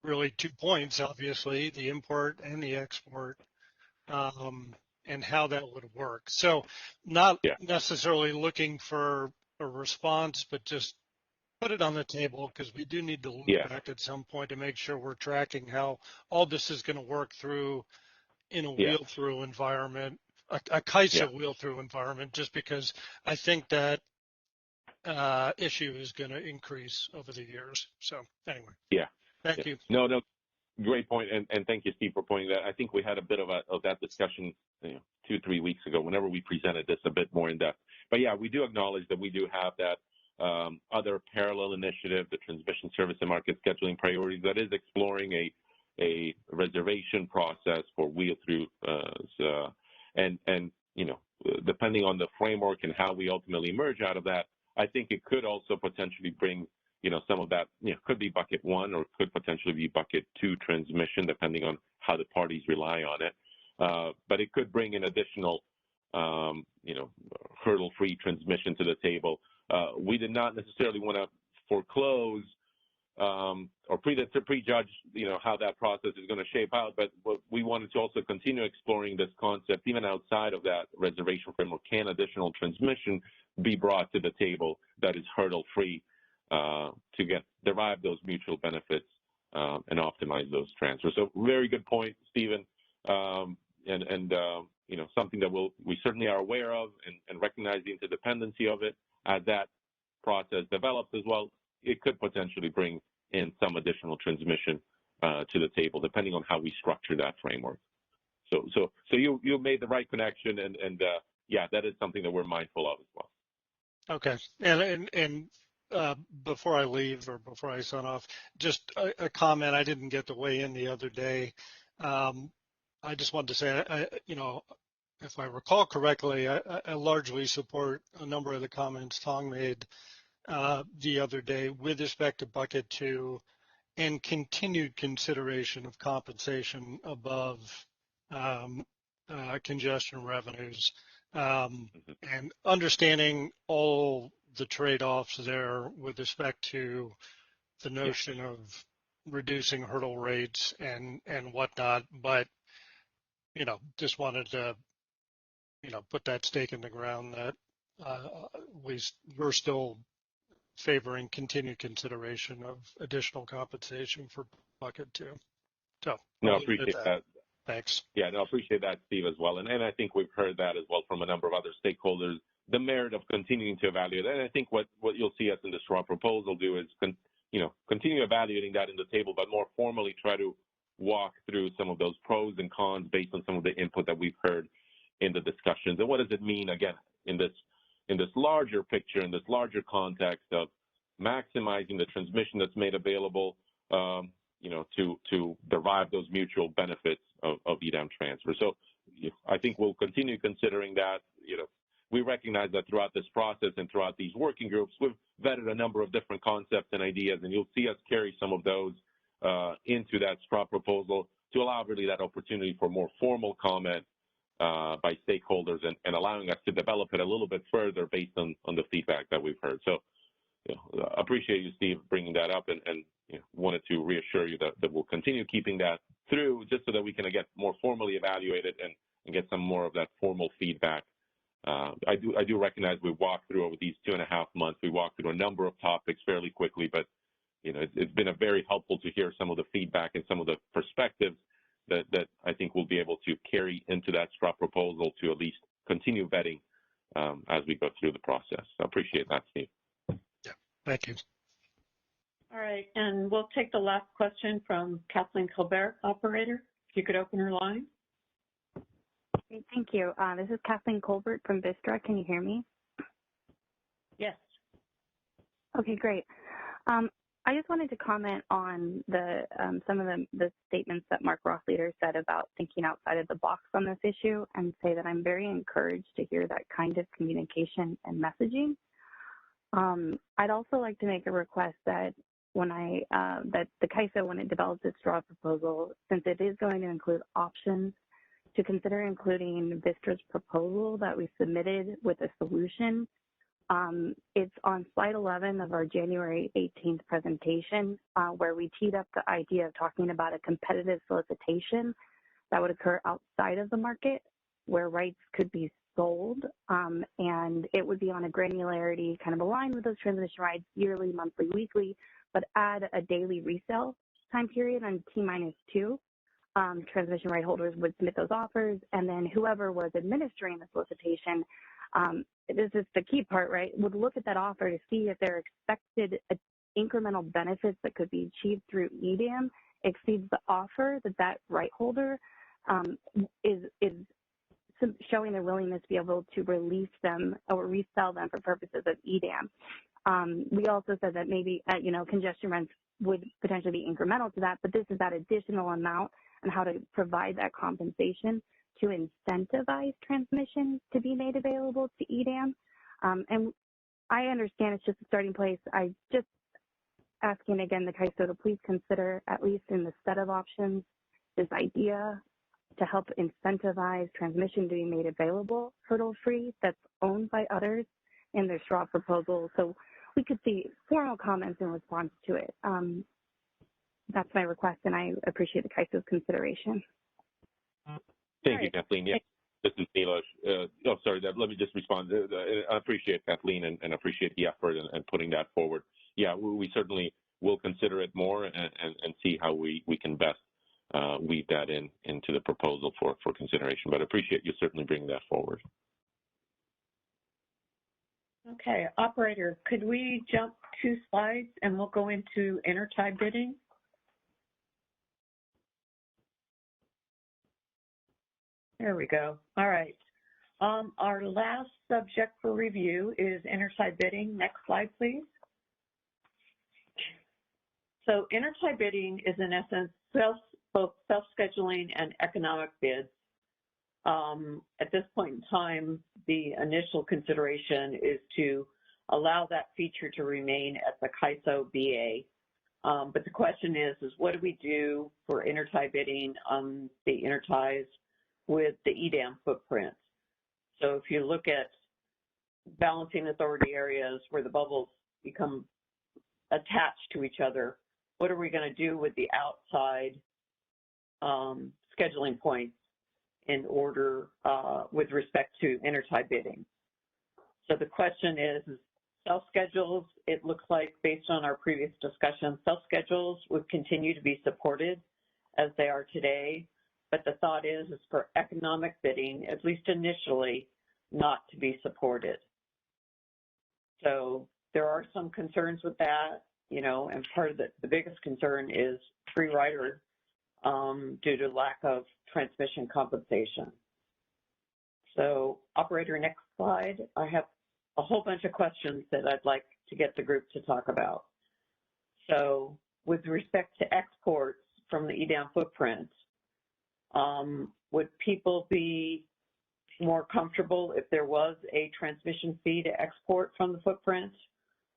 really 2 points, obviously, the import and the export, and how that would work. So not necessarily looking for a response, but just put it on the table, because we do need to look back at some point to make sure we're tracking how all this is going to work through in a wheel-through environment, a CAISO wheel-through environment, just because I think that issue is going to increase over the years. So anyway. Yeah. Thank you. No, great point, and thank you, Steve, for pointing that. I think we had a bit of that discussion 2-3 weeks ago, whenever we presented this a bit more in depth. But yeah, we do acknowledge that we do have that other parallel initiative, the Transmission Service and Market Scheduling Priorities, that is exploring a reservation process for wheel-through, and depending on the framework and how we ultimately emerge out of that, I think it could also potentially bring some of that, could be bucket 1 or could potentially be bucket 2 transmission, depending on how the parties rely on it. But it could bring in additional, hurdle-free transmission to the table. We did not necessarily want to foreclose or prejudge, how that process is going to shape out, but we wanted to also continue exploring this concept, even outside of that reservation framework. Can additional transmission be brought to the table that is hurdle-free to derive those mutual benefits and optimize those transfers? So very good point, Stephen, and something that we certainly are aware of and recognize the interdependency of it. As that process develops as well, it could potentially bring in some additional transmission to the table, depending on how we structure that framework. So you made the right connection, and yeah, that is something that we're mindful of as well. Okay, and before I leave or before I sign off, just a comment. I didn't get to weigh in the other day. I just wanted to say, if I recall correctly, I largely support a number of the comments Tong made the other day with respect to bucket 2 and continued consideration of compensation above congestion revenues, and understanding all the trade-offs there with respect to the notion of reducing hurdle rates and whatnot. But, just wanted to, put that stake in the ground that we're still favoring continued consideration of additional compensation for bucket 2. So no, appreciate that. Thanks. Yeah, no, appreciate that, Steve, as well. And I think we've heard that as well from a number of other stakeholders, the merit of continuing to evaluate. And I think what you'll see us in the straw proposal do is, continue evaluating that in the table, but more formally try to walk through some of those pros and cons based on some of the input that we've heard in the discussions. And what does it mean, again, in this larger picture, in this larger context of maximizing the transmission that's made available, to derive those mutual benefits of EDAM transfer. So I think we'll continue considering that. We recognize that throughout this process and throughout these working groups, we've vetted a number of different concepts and ideas, and you'll see us carry some of those into that straw proposal to allow really that opportunity for more formal comment by stakeholders and allowing us to develop it a little bit further based on the feedback that we've heard. So appreciate you, Steve, bringing that up, and wanted to reassure you that we'll continue keeping that through just so that we can get more formally evaluated and get some more of that formal feedback. I do recognize we walked through over these 2.5 months, we walked through a number of topics fairly quickly, but it's been very helpful to hear some of the feedback and some of the perspectives that I think we'll be able to carry into that straw proposal to at least continue vetting as we go through the process. I appreciate that, Steve. Yeah, thank you. All right, and we'll take the last question from Kathleen Colbert, operator. If you could open her line. Great, thank you. This is Kathleen Colbert from Vistra. Can you hear me? Yes. Okay, great. I just wanted to comment on some of the statements that Mark Rothleader said about thinking outside of the box on this issue, and say that I'm very encouraged to hear that kind of communication and messaging. I'd also like to make a request that that the CAISO, when it develops its straw proposal, since it is going to include options, to consider including Vistra's proposal that we submitted with a solution. It's on slide 11 of our January 18th presentation, where we teed up the idea of talking about a competitive solicitation that would occur outside of the market, where rights could be sold, and it would be on a granularity kind of aligned with those transmission rights, yearly, monthly, weekly, but add a daily resale time period on T-2. Transmission right holders would submit those offers, and then whoever was administering the solicitation, this is the key part, right, would look at that offer to see if their expected incremental benefits that could be achieved through EDAM exceeds the offer that right holder is showing their willingness to be able to release them or resell them for purposes of EDAM. We also said that maybe, congestion rents would potentially be incremental to that, but this is that additional amount and how to provide that compensation to incentivize transmission to be made available to EDAM. And I understand it's just a starting place. I just asking again the CAISO to please consider, at least in the set of options, this idea to help incentivize transmission to be made available hurdle-free that's owned by others in their straw proposal. So we could see formal comments in response to it. That's my request, and I appreciate the CAISO's consideration. Thank you, Kathleen. Yeah, this is Milos. Let me just respond. I appreciate Kathleen and appreciate the effort and putting that forward. Yeah, we certainly will consider it more and see how we can best weave that into the proposal for consideration. But I appreciate you certainly bringing that forward. Okay, operator, could we jump 2 slides and we'll go into intertie bidding. There we go. All right. Our last subject for review is intertie bidding. Next slide, please. So intertie bidding is in essence both self-scheduling and economic bids. At this point in time, the initial consideration is to allow that feature to remain at the CAISO BA. But the question is what do we do for intertie bidding on the interties with the EDAM footprint? So if you look at balancing authority areas where the bubbles become attached to each other, what are we going to do with the outside scheduling points in order with respect to intertie bidding? So the question is self-schedules, it looks like based on our previous discussion, self-schedules would continue to be supported as they are today, but the thought is for economic bidding, at least initially, not to be supported. So there are some concerns with that, you know, and part of the biggest concern is free rider due to lack of transmission compensation. So operator, next slide. I have a whole bunch of questions that I'd like to get the group to talk about. So with respect to exports from the EDAM footprint, would people be more comfortable if there was a transmission fee to export from the footprint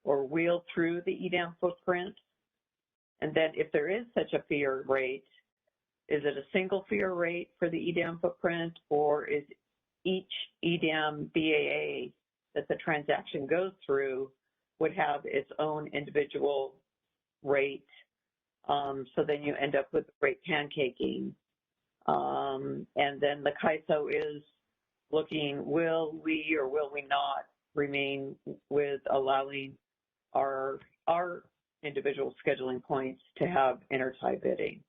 or wheel through the EDAM footprint? And then if there is such a fee or rate, is it a single fee or rate for the EDAM footprint, or is each EDAM BAA that the transaction goes through would have its own individual rate? So then you end up with rate pancaking. And then the CAISO is looking, will we or will we not remain with allowing our individual scheduling points to have intertie bidding?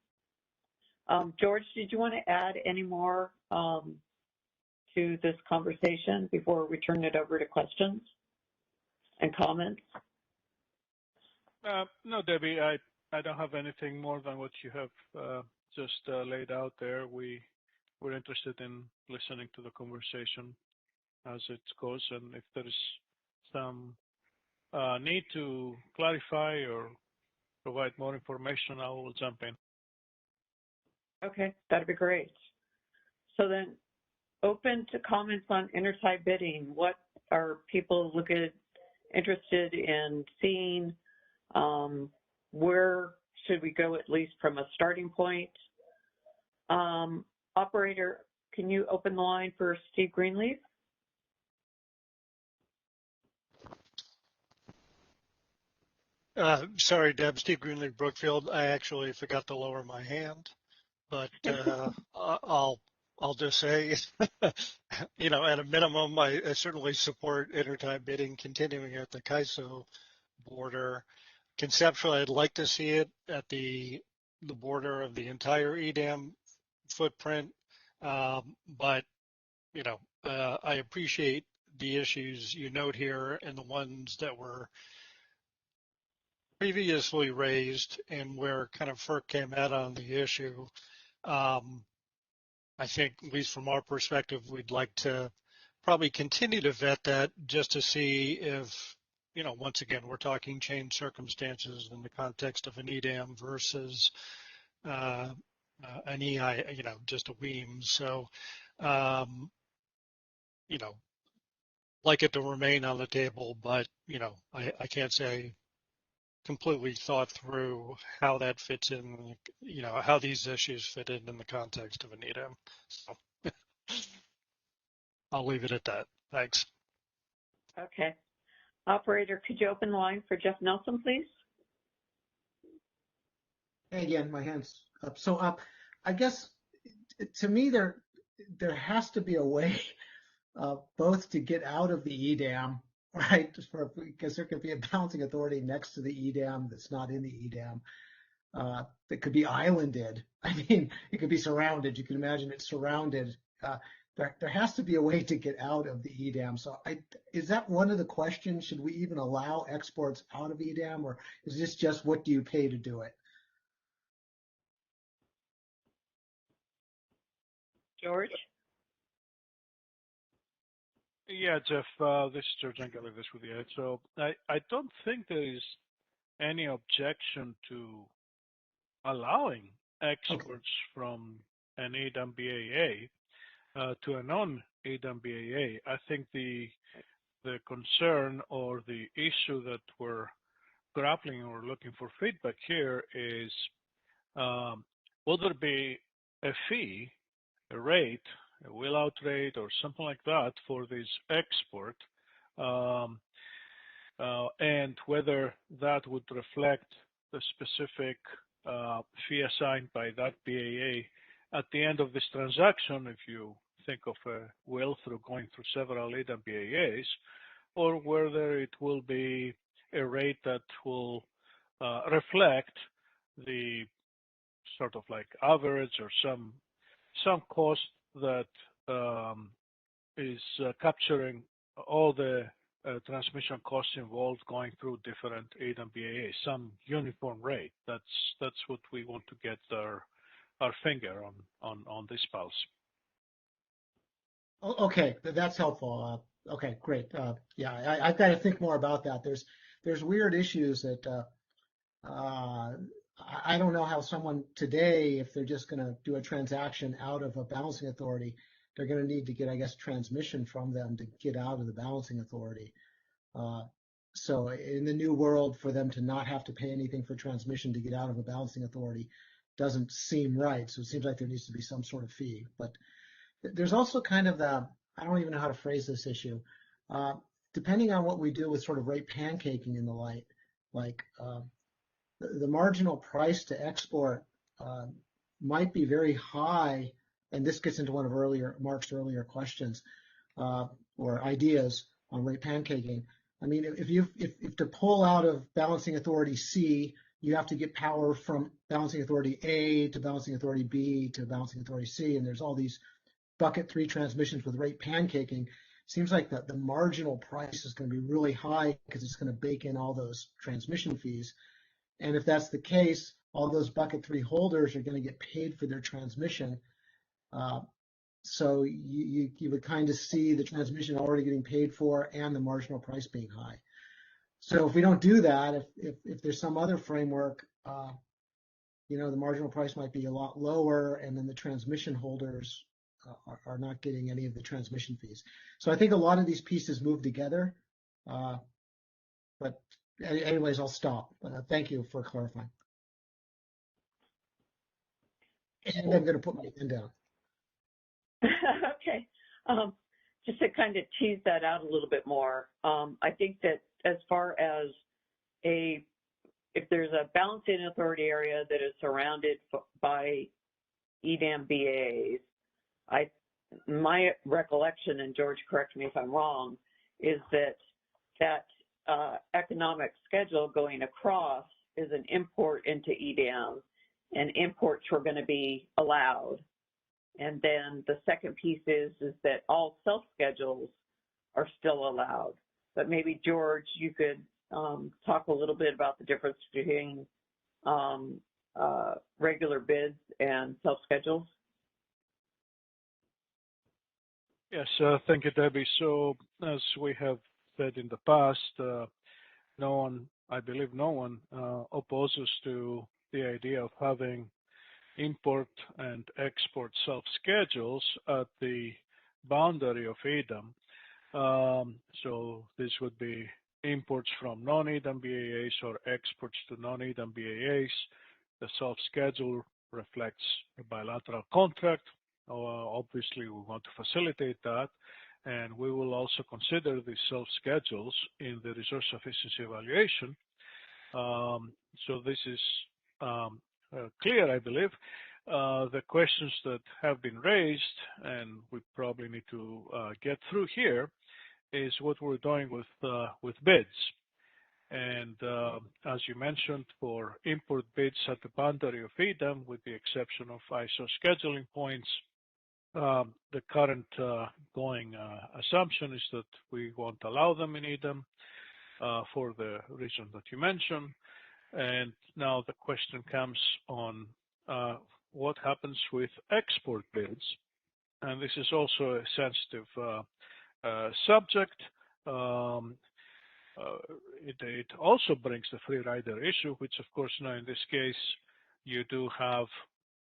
George, did you want to add any more to this conversation before we turn it over to questions and comments? No, Debbie, I don't have anything more than what you have just laid out there. We're interested in listening to the conversation as it goes, and if there is some need to clarify or provide more information, I will jump in. Okay, that'd be great. So then, open to comments on intertie bidding. What are people interested in seeing? Where should we go, at least from a starting point? Operator, can you open the line for Steve Greenleaf? Sorry, Deb, Steve Greenleaf, Brookfield. I actually forgot to lower my hand, but I'll just say, you know, at a minimum, I certainly support intertie bidding continuing at the CAISO border. Conceptually, I'd like to see it at the border of the entire EDAM footprint, but you know, I appreciate the issues you note here and the ones that were previously raised and where kind of FERC came out on the issue. I think, at least from our perspective, we'd like to probably continue to vet that just to see if, you know, once again, we're talking changed circumstances in the context of an EDAM versus an EI, you know, just a WEAM. So, you know, like it to remain on the table, but, you know, I can't say completely thought through how that fits in, you know, how these issues fit in the context of an EDAM. So I'll leave it at that. Thanks. Okay. Operator, could you open the line for Jeff Nelson, please? Hey, again, my hand's up. So I guess to me, there has to be a way both to get out of the EDAM, right? Because there could be a balancing authority next to the EDAM that's not in the EDAM that could be islanded. I mean, it could be surrounded. You can imagine it surrounded. there has to be a way to get out of the EDAM. So is that one of the questions? Should we even allow exports out of EDAM, or is this just what do you pay to do it? George? Yeah, Jeff, this is George Angelis with you. So I don't think there is any objection to allowing exports from an EDAM BAA to a non-EDAM BAA. I think the concern or the issue that we're grappling or looking for feedback here is will there be a fee, a rate, a wheel out rate or something like that for this export, and whether that would reflect the specific fee assigned by that BAA at the end of this transaction, if you think of a wheel through going through several EDAM BAAs, or whether it will be a rate that will reflect the sort of like average or some cost that is capturing all the transmission costs involved going through different EDAM BAAs, some uniform rate. That's what we want to get our finger on this policy. Okay, that's helpful. Okay, great. Yeah, I've got to think more about that. There's weird issues that I don't know how someone today, if they're just going to do a transaction out of a balancing authority, they're going to need to get, I guess, transmission from them to get out of the balancing authority. So in the new world, for them to not have to pay anything for transmission to get out of a balancing authority doesn't seem right. So it seems like there needs to be some sort of fee. But there's also kind of I don't even know how to phrase this issue. Depending on what we do with sort of rate pancaking and the like the marginal price to export might be very high, and this gets into one of Mark's earlier questions or ideas on rate pancaking. I mean, if to pull out of balancing authority C, you have to get power from balancing authority A to balancing authority B to balancing authority C, and there's all these bucket 3 transmissions with rate pancaking. Seems like the marginal price is going to be really high because it's going to bake in all those transmission fees. And if that's the case, all those bucket 3 holders are going to get paid for their transmission. So you would kind of see the transmission already getting paid for and the marginal price being high. So if we don't do that, if there's some other framework, the marginal price might be a lot lower, and then the transmission holders are not getting any of the transmission fees. So I think a lot of these pieces move together. But anyways, I'll stop. Thank you for clarifying. And I'm going to put my pen down. Okay. Just to kind of tease that out a little bit more, I think that as far as if there's a balancing authority area that is surrounded by EDAM BAs, my recollection, and George, correct me if I'm wrong, is that economic schedule going across is an import into EDAM, and imports were going to be allowed. And then the second piece is that all self-schedules are still allowed. But maybe, George, you could talk a little bit about the difference between regular bids and self-schedules. Yes, thank you, Debbie. So as we have said in the past, I believe no one opposes to the idea of having import and export self-schedules at the boundary of EDAM. So this would be imports from non-EDAM BAAs or exports to non-EDAM BAAs. The self-schedule reflects a bilateral contract. Obviously, we want to facilitate that, and we will also consider the self-schedules in the resource sufficiency evaluation. So this is clear, I believe. The questions that have been raised, and we probably need to get through here, is what we're doing with bids. And as you mentioned, for import bids at the boundary of EDAM, with the exception of ISO scheduling points, the current going assumption is that we won't allow them in EDAM for the reason that you mentioned. And now the question comes on what happens with export bids. And this is also a sensitive subject. It also brings the free rider issue, which of course now in this case you do have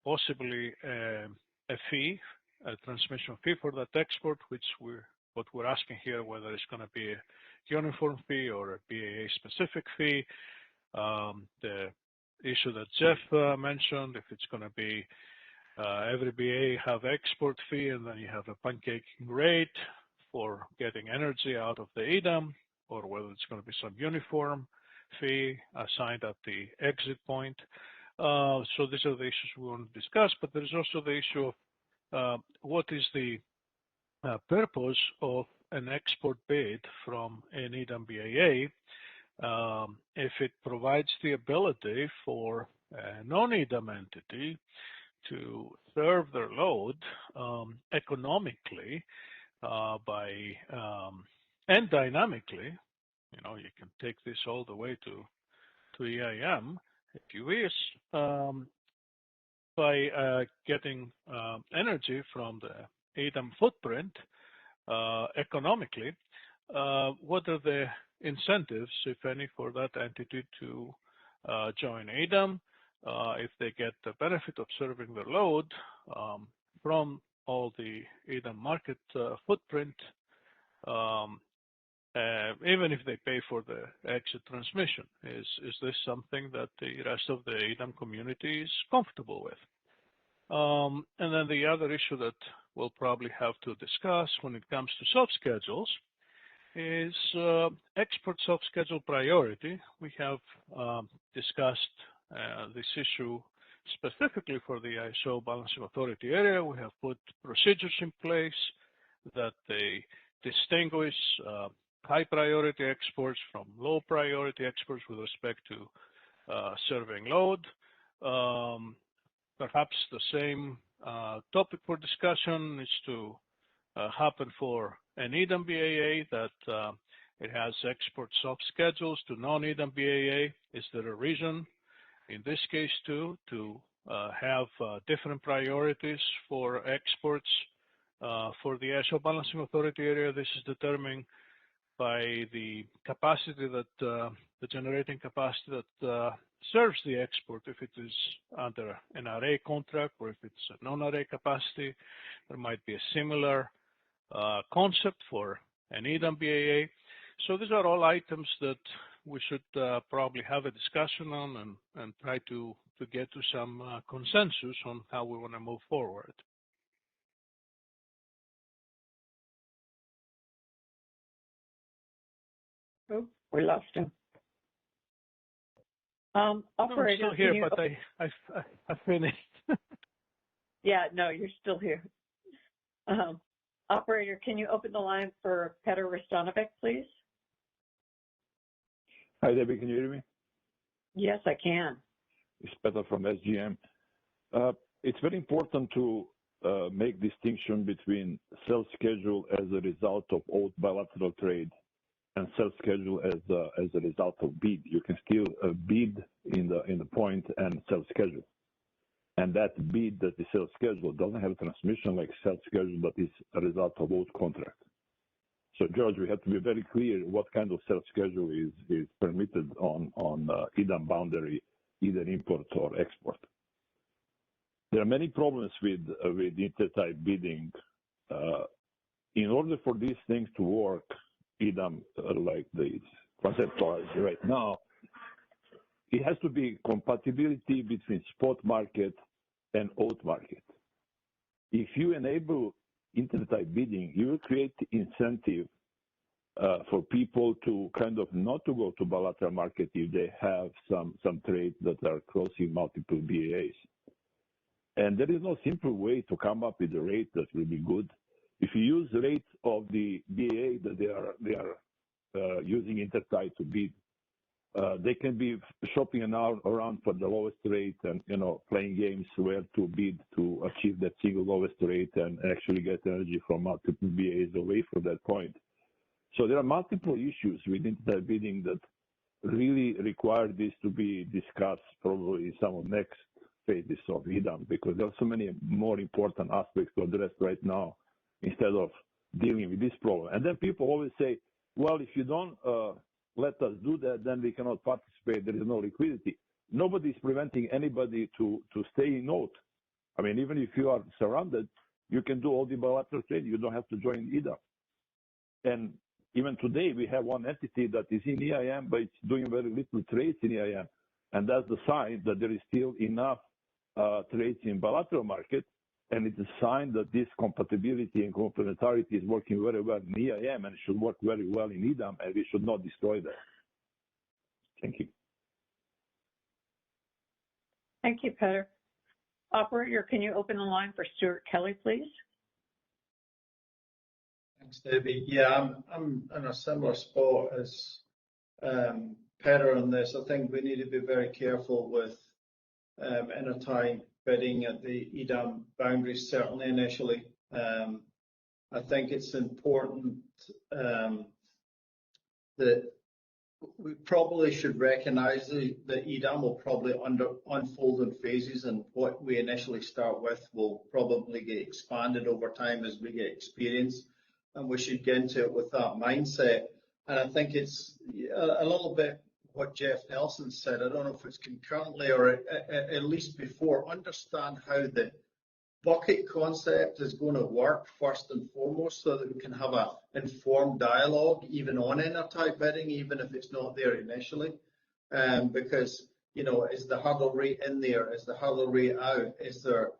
possibly a fee, a transmission fee for that export, which what we're asking here, whether it's going to be a uniform fee or a BAA specific fee. The issue that Jeff mentioned, if it's going to be every BA have export fee and then you have a pancaking rate for getting energy out of the EDAM, or whether it's going to be some uniform fee assigned at the exit point. So these are the issues we want to discuss, but there's also the issue of what is the purpose of an export bid from an EDAM BAA if it provides the ability for a non-EDAM entity to serve their load economically and dynamically. You know, you can take this all the way to EIM if you wish, by getting energy from the EDAM footprint economically. What are the incentives, if any, for that entity to join EDAM if they get the benefit of serving their load from all the EDAM market footprint, even if they pay for the exit transmission? Is this something that the rest of the EDAM community is comfortable with? And then the other issue that we'll probably have to discuss when it comes to sub-schedules is export sub-schedule priority. We have discussed this issue specifically for the ISO Balancing Authority area. We have put procedures in place that they distinguish high priority exports from low priority exports with respect to serving load. Perhaps the same topic for discussion is to happen for an EDAM BAA, that it has export sub-schedules to non-EDAM BAA. Is there a reason in this case too to have different priorities for exports for the ISO Balancing Authority area? This is determined by the capacity that the generating capacity that serves the export. If it is under an array contract or if it's a non-array capacity, there might be a similar concept for an EDAM BAA. So these are all items that we should probably have a discussion on and try to get to some consensus on how we want to move forward. Oh, we lost him. Operator, I'm still here, but I finished. Yeah, no, you're still here. Operator, can you open the line for Petar Ristanovic, please? Hi, Debbie, can you hear me? Yes, I can. It's Petar from SGM. It's very important to make distinction between self-schedule as a result of old bilateral trade and self-schedule as a result of bid. You can still bid in the point and self-schedule. And that bid that is self-schedule doesn't have a transmission like self-schedule, but is a result of old contract. So, George, we have to be very clear what kind of self-schedule is permitted on EDAM boundary, either import or export. There are many problems with interside bidding. In order for these things to work, EDAM like this conceptualized right now, it has to be compatibility between spot market and old market. If you enable interside bidding, you will create incentive for people to kind of not to go to bilateral market if they have some trades that are crossing multiple BAAs. And there is no simple way to come up with a rate that will be good. If you use the rates of the BAA that they are using interside to bid, They can be shopping around for the lowest rate and, playing games where to bid to achieve that single lowest rate and actually get energy from multiple BAs away from that point. So there are multiple issues with internet bidding that really require this to be discussed probably in some of the next phases of EDAM, because there are so many more important aspects to address right now instead of dealing with this problem. And then people always say, well, if you don't let us do that, then we cannot participate. There is no liquidity. Nobody is preventing anybody to stay in note. I mean, even if you are surrounded, you can do all the bilateral trade. You don't have to join EDAM. And even today, we have one entity that is in EIM, but it's doing very little trades in EIM. And that's the sign that there is still enough trades in bilateral market. And it's a sign that this compatibility and complementarity is working very well in EIM and should work very well in EDAM, and we should not destroy that. Thank you. Thank you, Peter. Operator, can you open the line for Stuart Kelly, please? Thanks, Debbie. Yeah, I'm in a similar spot as Peter on this. I think we need to be very careful with intertie bidding at the EDAM boundaries, certainly initially. I think it's important that we probably should recognize that EDAM will probably unfold in phases, and what we initially start with will probably get expanded over time as we get experience, and we should get into it with that mindset. And I think it's a little bit what Jeff Nelson said. I don't know if it's concurrently or at least before. Understand how the bucket concept is going to work first and foremost, so that we can have an informed dialogue even on intertie bidding, even if it's not there initially. Because, is the hurdle rate in there? Is the hurdle rate out? Is there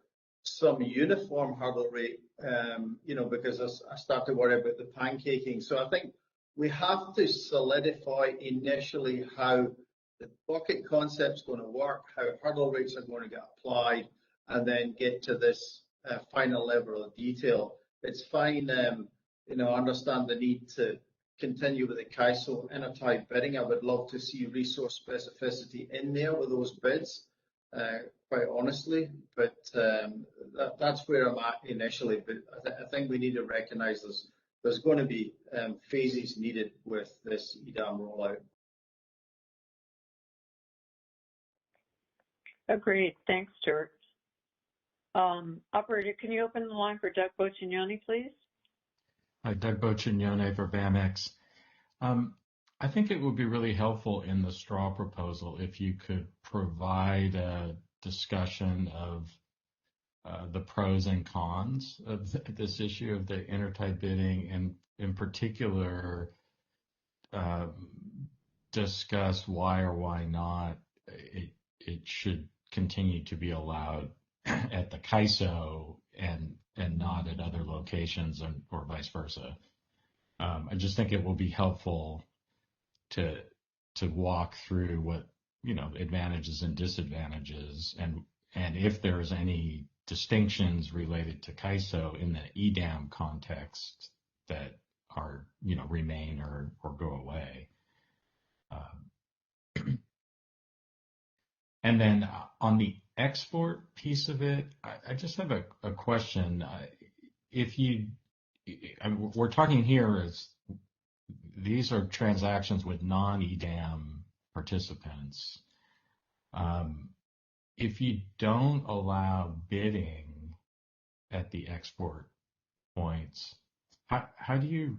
some uniform hurdle rate? Because I start to worry about the pancaking. So I think we have to solidify initially how the bucket concept's going to work, how hurdle rates are going to get applied, and then get to this final level of detail. It's fine, understand the need to continue with the CAISO intertie bidding. I would love to see resource specificity in there with those bids, quite honestly, but that's where I'm at initially. But I think we need to recognize there's going to be phases needed with this EDAM rollout. Agreed. Thanks, Stuart. Operator, can you open the line for Doug Boccignoni, please? Hi, Doug Boccignoni for VAMX. I think it would be really helpful in the straw proposal if you could provide a discussion of the pros and cons of this issue of the intertie bidding, and in particular discuss why or why not it should continue to be allowed at the CAISO and not at other locations, or vice versa. I just think it will be helpful to walk through what advantages and disadvantages, and if there's any distinctions related to CAISO in the EDAM context that are remain or go away. And then on the export piece of it, I just have a question. We're talking here as these are transactions with non-EDAM participants. If you don't allow bidding at the export points, how do you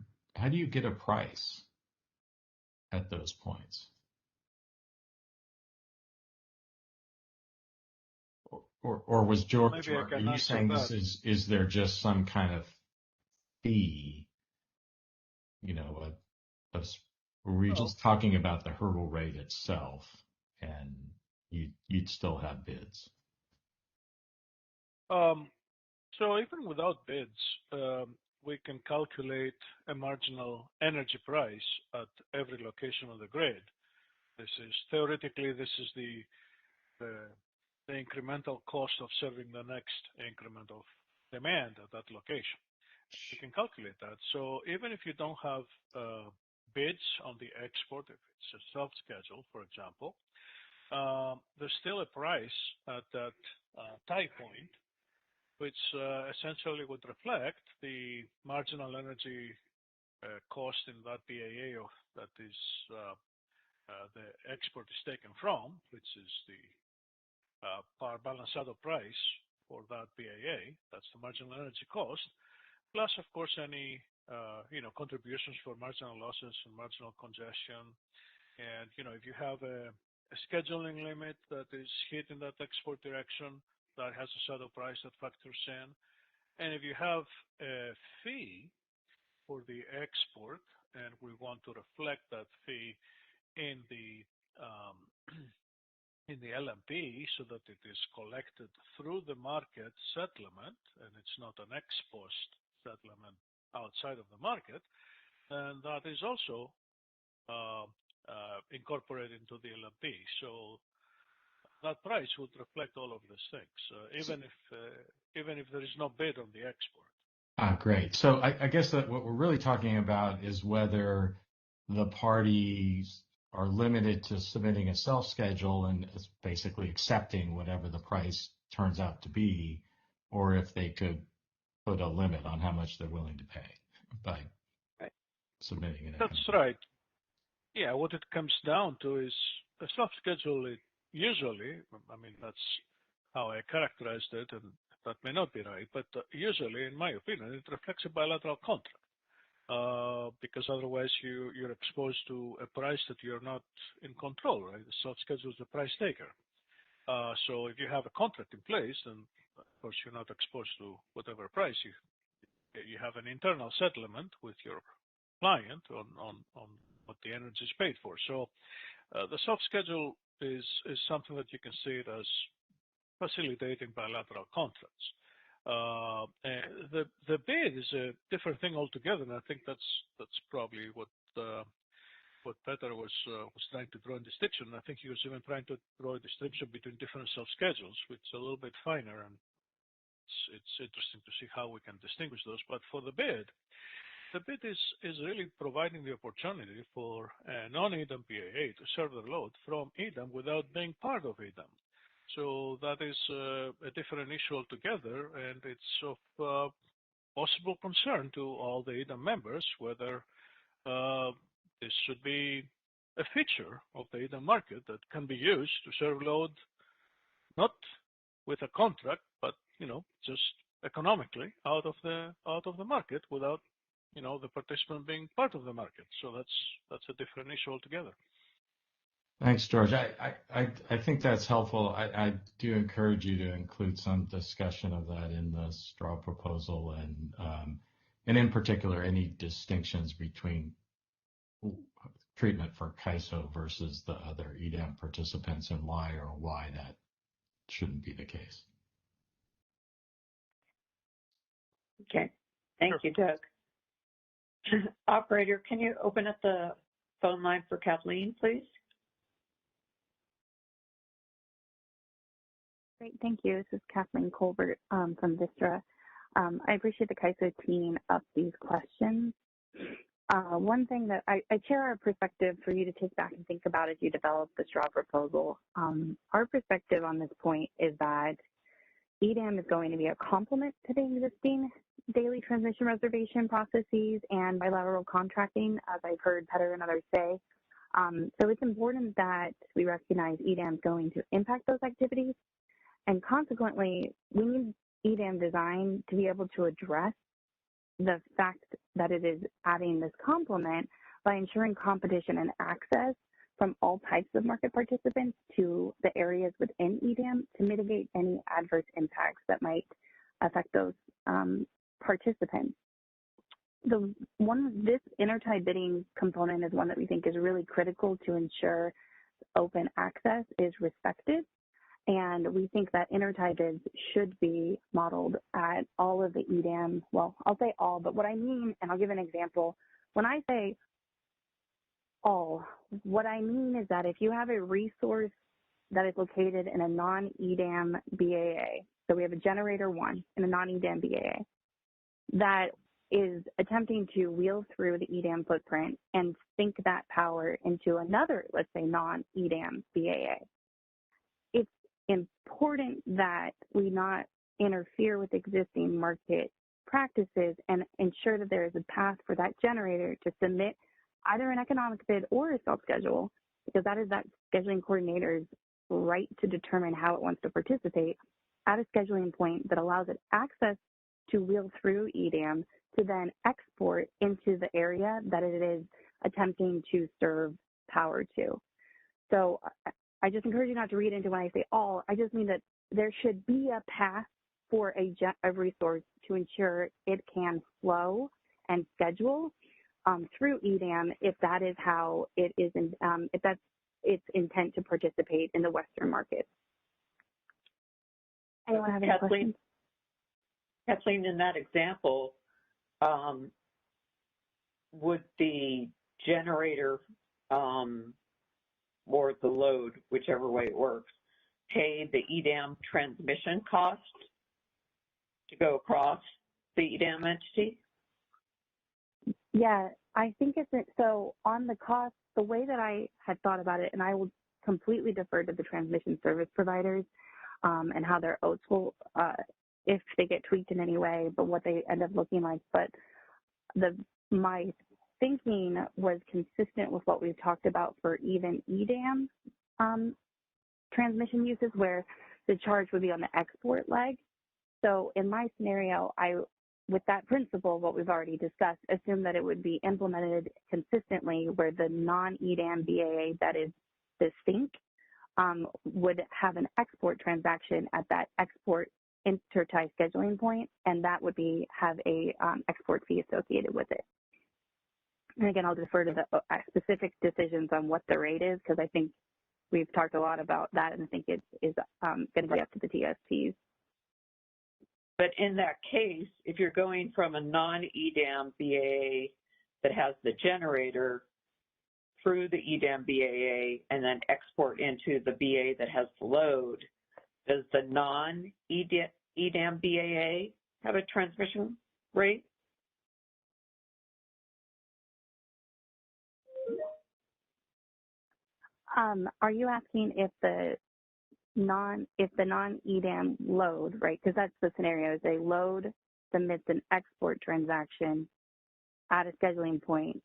get a price at those points? Or was George, are you saying this is there just some kind of fee? Were we just talking about the hurdle rate itself, and you'd still have bids? So even without bids, we can calculate a marginal energy price at every location of the grid. Theoretically, this is the incremental cost of serving the next increment of demand at that location. You can calculate that. So even if you don't have bids on the export, if it's a self-schedule, for example, there's still a price at that tie point, which essentially would reflect the marginal energy cost in that BAA of that is the export is taken from, which is the power balance shadow price for that BAA. That's the marginal energy cost, plus of course any contributions for marginal losses and marginal congestion. And if you have a scheduling limit that is hit in that export direction, that has a shadow price that factors in. And if you have a fee for the export, and we want to reflect that fee in the LMP so that it is collected through the market settlement, and it's not an ex post settlement outside of the market, and that is also incorporated into the LMP. So that price would reflect all of these things, even if there is no bid on the export. Great. So I guess that what we're really talking about is whether the parties are limited to submitting a self-schedule and it's basically accepting whatever the price turns out to be, or if they could put a limit on how much they're willing to pay by submitting it. That's right. Yeah, what it comes down to is a self-schedule. Usually, I mean, that's how I characterized it, and that may not be right, but usually, in my opinion, it reflects a bilateral contract. Because otherwise you're exposed to a price that you're not in control, right? The self-schedule is the price taker. So if you have a contract in place, then of course you're not exposed to whatever price you have an internal settlement with your client on what the energy is paid for. So the self-schedule is something that you can see it as facilitating bilateral contracts. The bid is a different thing altogether, and I think that's probably what Peter was trying to draw a distinction. I think he was even trying to draw a distinction between different self-schedules, which is a little bit finer, and it's interesting to see how we can distinguish those. But for the bid is really providing the opportunity for a non-EDAM BAA to serve the load from EDAM without being part of EDAM. So that is a different issue altogether, and it's of possible concern to all the EDAM members whether this should be a feature of the EDAM market that can be used to serve load not with a contract, but just economically out of the market without the participant being part of the market. So that's a different issue altogether. Thanks, George. I think that's helpful. I do encourage you to include some discussion of that in the straw proposal, and in particular, any distinctions between treatment for CAISO versus the other EDAM participants and why that shouldn't be the case. Okay. Thank you, Doug. Operator, can you open up the phone line for Kathleen, please? Great, thank you. This is Kathleen Colbert from Vistra. I appreciate the CAISO team up these questions. One thing that I share a perspective for you to take back and think about as you develop the straw proposal. Our perspective on this point is that EDAM is going to be a complement to the existing daily transmission reservation processes and bilateral contracting, as I've heard Peter and others say. So it's important that we recognize EDAM is going to impact those activities. And consequently, we need EDAM design to be able to address the fact that it is adding this complement by ensuring competition and access from all types of market participants to the areas within EDAM to mitigate any adverse impacts that might affect those participants. This intertie bidding component is one that we think is really critical to ensure open access is respected. And we think that intertie bids should be modeled at all of the EDAM, well, I'll say all, but what I mean, and I'll give an example, when I say all, what I mean is that if you have a resource that is located in a non-EDAM BAA, so we have a generator 1 in a non-EDAM BAA, that is attempting to wheel through the EDAM footprint and sink that power into another, let's say, non-EDAM BAA. It's important that we not interfere with existing market practices and ensure that there is a path for that generator to submit either an economic bid or a self-schedule, because that is that scheduling coordinator's right to determine how it wants to participate at a scheduling point that allows it access to wheel through EDAM to then export into the area that it is attempting to serve power to. So I just encourage you not to read into when I say all. I just mean that there should be a path for a resource to ensure it can flow and schedule through EDAM if that is how it is, if that's its intent to participate in the Western market. Anyone have any questions? Kathleen, in that example, would the generator or the load, whichever way it works, pay the EDAM transmission cost to go across the EDAM entity? Yeah, I think so on the cost, the way that I had thought about it, and I will completely defer to the transmission service providers and how their oats will, if they get tweaked in any way, but what they end up looking like. But my thinking was consistent with what we've talked about for even EDAM transmission uses, where the charge would be on the export leg. So in my scenario, with that principle, what we've already discussed, assume that it would be implemented consistently where the non-EDAM BAA that is the sink would have an export transaction at that export intertie scheduling point, and that would have a export fee associated with it. And again, I'll defer to the specific decisions on what the rate is, because I think we've talked a lot about that, and I think it is going to be up to the TSPs. But in that case, if you're going from a non-EDAM BAA that has the generator through the EDAM BAA and then export into the BAA that has the load, does the non-EDAM BAA have a transmission rate? Are you asking if the non-EDAM load, right? Because that's the scenario, is a load submits an export transaction at a scheduling point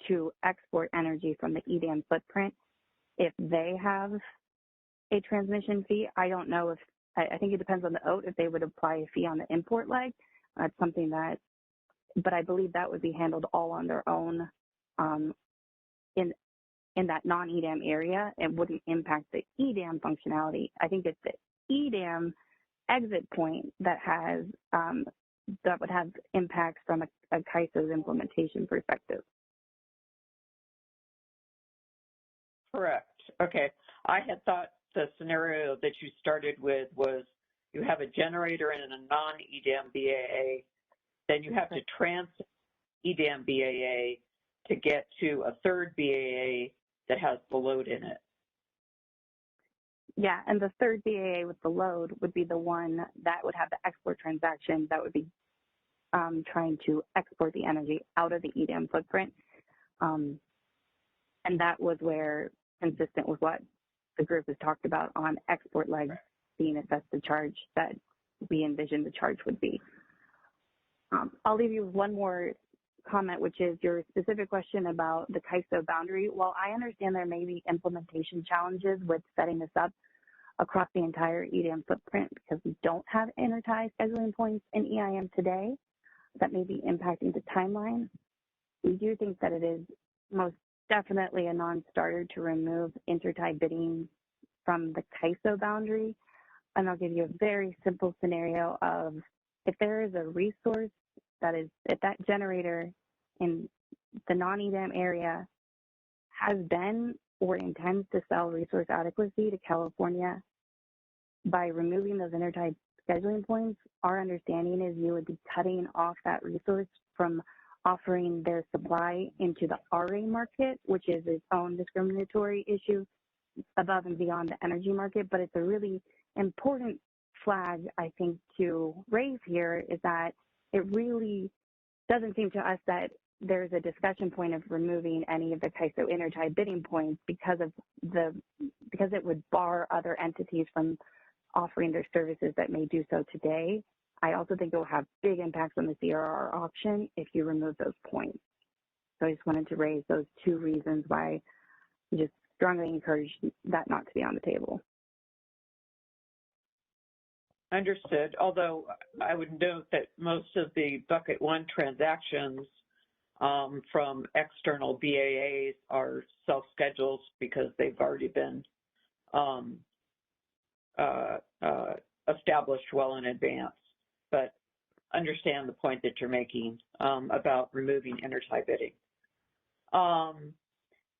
to export energy from the EDAM footprint. If they have a transmission fee, I don't know if, I think it depends on the OAT if they would apply a fee on the import leg. That's something that, but I believe that would be handled all on their own in that non-EDAM area. It wouldn't impact the EDAM functionality. I think it's the EDAM exit point that has that would have impacts from a CAISO's implementation perspective. Correct. Okay. I had thought the scenario that you started with was you have a generator in a non-EDAM BAA, then you have to transfer EDAM BAA to get to a third BAA that has the load in it. Yeah, and the third BAA with the load would be the one that would have the export transaction that would be trying to export the energy out of the EDAM footprint. And that was where, consistent with what the group has talked about on export legs being assessed the charge that we envisioned the charge would be. I'll leave you with one more comment, which is your specific question about the CAISO boundary. While I understand there may be implementation challenges with setting this up across the entire EDAM footprint because we don't have intertie scheduling points in EIM today, that may be impacting the timeline. We do think that it is most definitely a non-starter to remove intertie bidding from the CAISO boundary. And I'll give you a very simple scenario of if there is a resource that is, if that generator in the non-EDAM area has been or intends to sell resource adequacy to California, by removing those intertie scheduling points, our understanding is you would be cutting off that resource from offering their supply into the RA market, which is its own discriminatory issue above and beyond the energy market. But it's a really important flag, I think, to raise here is that it really doesn't seem to us that there's a discussion point of removing any of the CAISO intertie bidding points because it would bar other entities from offering their services that may do so today. I also think it will have big impacts on the CRR auction if you remove those points. So I just wanted to raise those two reasons why we just strongly encourage that not to be on the table. Understood, although I would note that most of the bucket one transactions from external BAAs are self-schedules because they've already been established well in advance. But understand the point that you're making about removing intertie bidding.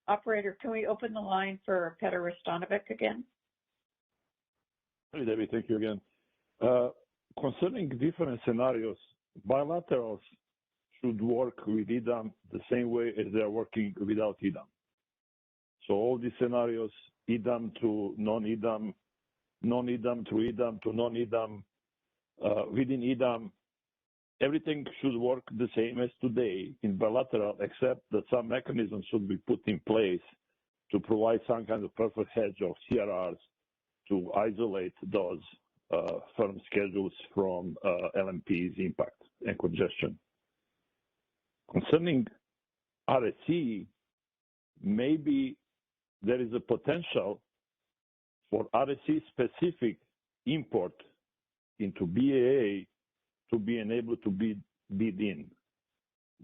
Operator, can we open the line for Petar Rastanovic again? Hey, Debbie, thank you again. Concerning different scenarios, bilaterals should work with EDAM the same way as they are working without EDAM. So all these scenarios, EDAM to non-EDAM, non-EDAM to EDAM to non-EDAM, within EDAM, everything should work the same as today in bilateral, except that some mechanisms should be put in place to provide some kind of perfect hedge of CRRs to isolate those firm schedules from LMP's impact and congestion. Concerning RSC, maybe there is a potential for RSC-specific import into BAA to be enabled to bid in,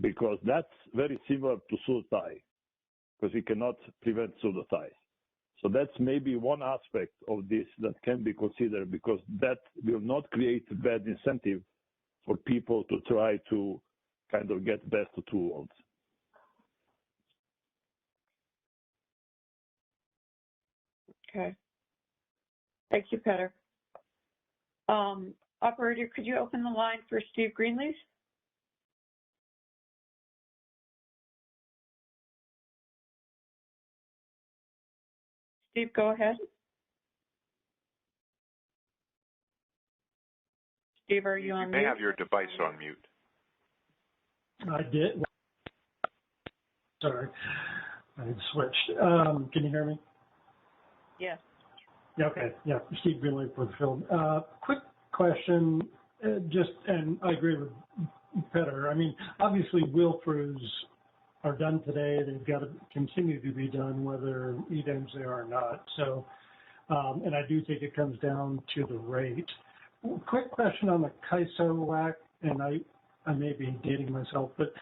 because that's very similar to pseudo-tie, because we cannot prevent pseudo-ties. So that's maybe one aspect of this that can be considered, because that will not create a bad incentive for people to try to kind of get best of two worlds. Okay. Thank you, Petar. Operator, could you open the line for Steve Greenleaf? Steve, go ahead. Steve, are you on mute? You may have your device on mute. I did. Sorry, I had switched. Can you hear me? Yes. Okay. Yeah, Steve Greenleaf with the film. Quick question, and I agree with Petar. I mean, obviously, wheel-throughs are done today. They've got to continue to be done, whether EDAMs they are or not. So, and I do think it comes down to the rate. Quick question on the CAISO WAC, and I may be dating myself, but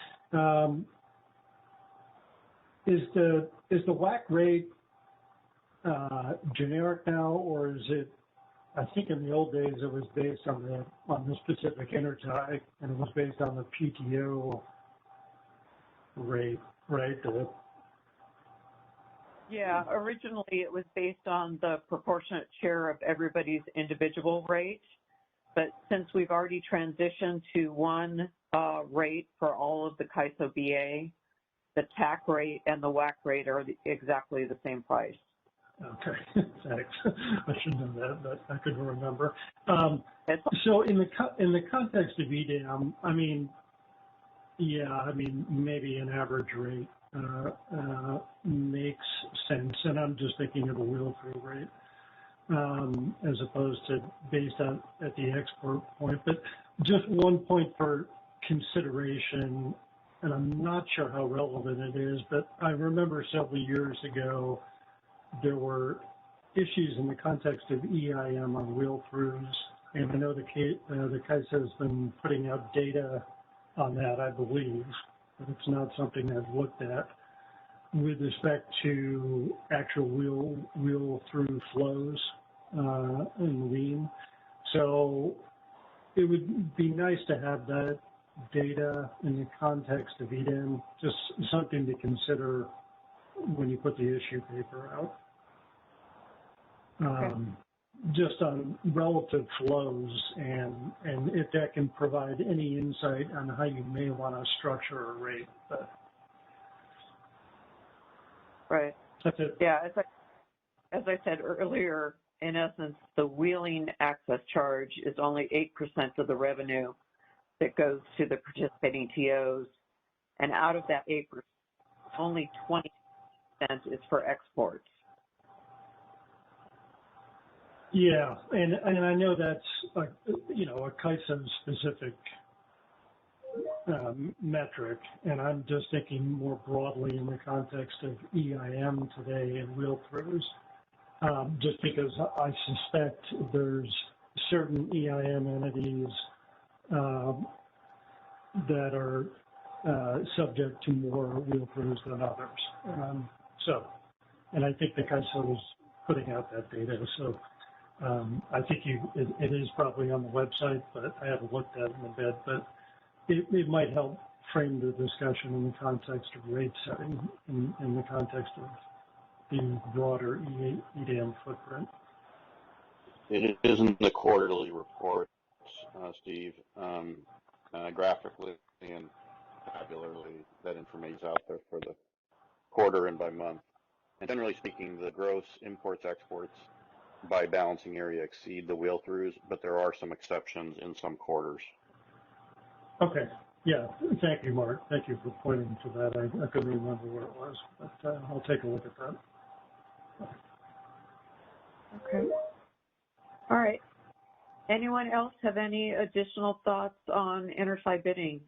is the WAC rate generic now, or is it? I think in the old days it was based on the specific intertie, and it was based on the PTO rate, right? Yeah, originally it was based on the proportionate share of everybody's individual rate, but since we've already transitioned to one rate for all of the CAISO BA, the TAC rate and the WAC rate are exactly the same price. Okay, thanks. I should know that, but I couldn't remember. So in the context of EDAM, I mean, yeah, I mean, maybe an average rate makes sense, and I'm just thinking of a wheel-through rate as opposed to based on at the export point. But just one point for consideration, and I'm not sure how relevant it is, but I remember several years ago there were issues in the context of EIM on wheel-throughs, and I know the CAISO has been putting out data on that, I believe, but it's not something I've looked at with respect to actual wheel-through flows and lean. So it would be nice to have that data in the context of EDAM, just something to consider when you put the issue paper out. Just on relative flows and if that can provide any insight on how you may want to structure a rate. But right. That's it. Yeah, as I said earlier, in essence, the wheeling access charge is only 8% of the revenue that goes to the participating TOs, and out of that 8%, only 20% is for exports. Yeah, and I know that's a CAISO specific metric, and I'm just thinking more broadly in the context of EIM today and wheel-throughs, just because I suspect there's certain EIM entities that are subject to more wheel-throughs than others. And I think the CAISO is putting out that data, so I think it is probably on the website, but I haven't looked at it in a bit, but it might help frame the discussion in the context of rate setting, in the context of the broader EDAM footprint. It is in the quarterly reports, Steve, graphically and tabularly. That information is out there for the quarter and by month. And generally speaking, the gross imports, exports by balancing area exceed the wheel-throughs, but there are some exceptions in some quarters. Okay. Yeah. Thank you, Mark. Thank you for pointing to that. I couldn't remember where it was, but I'll take a look at that. Okay. All right. Anyone else have any additional thoughts on Interside bidding?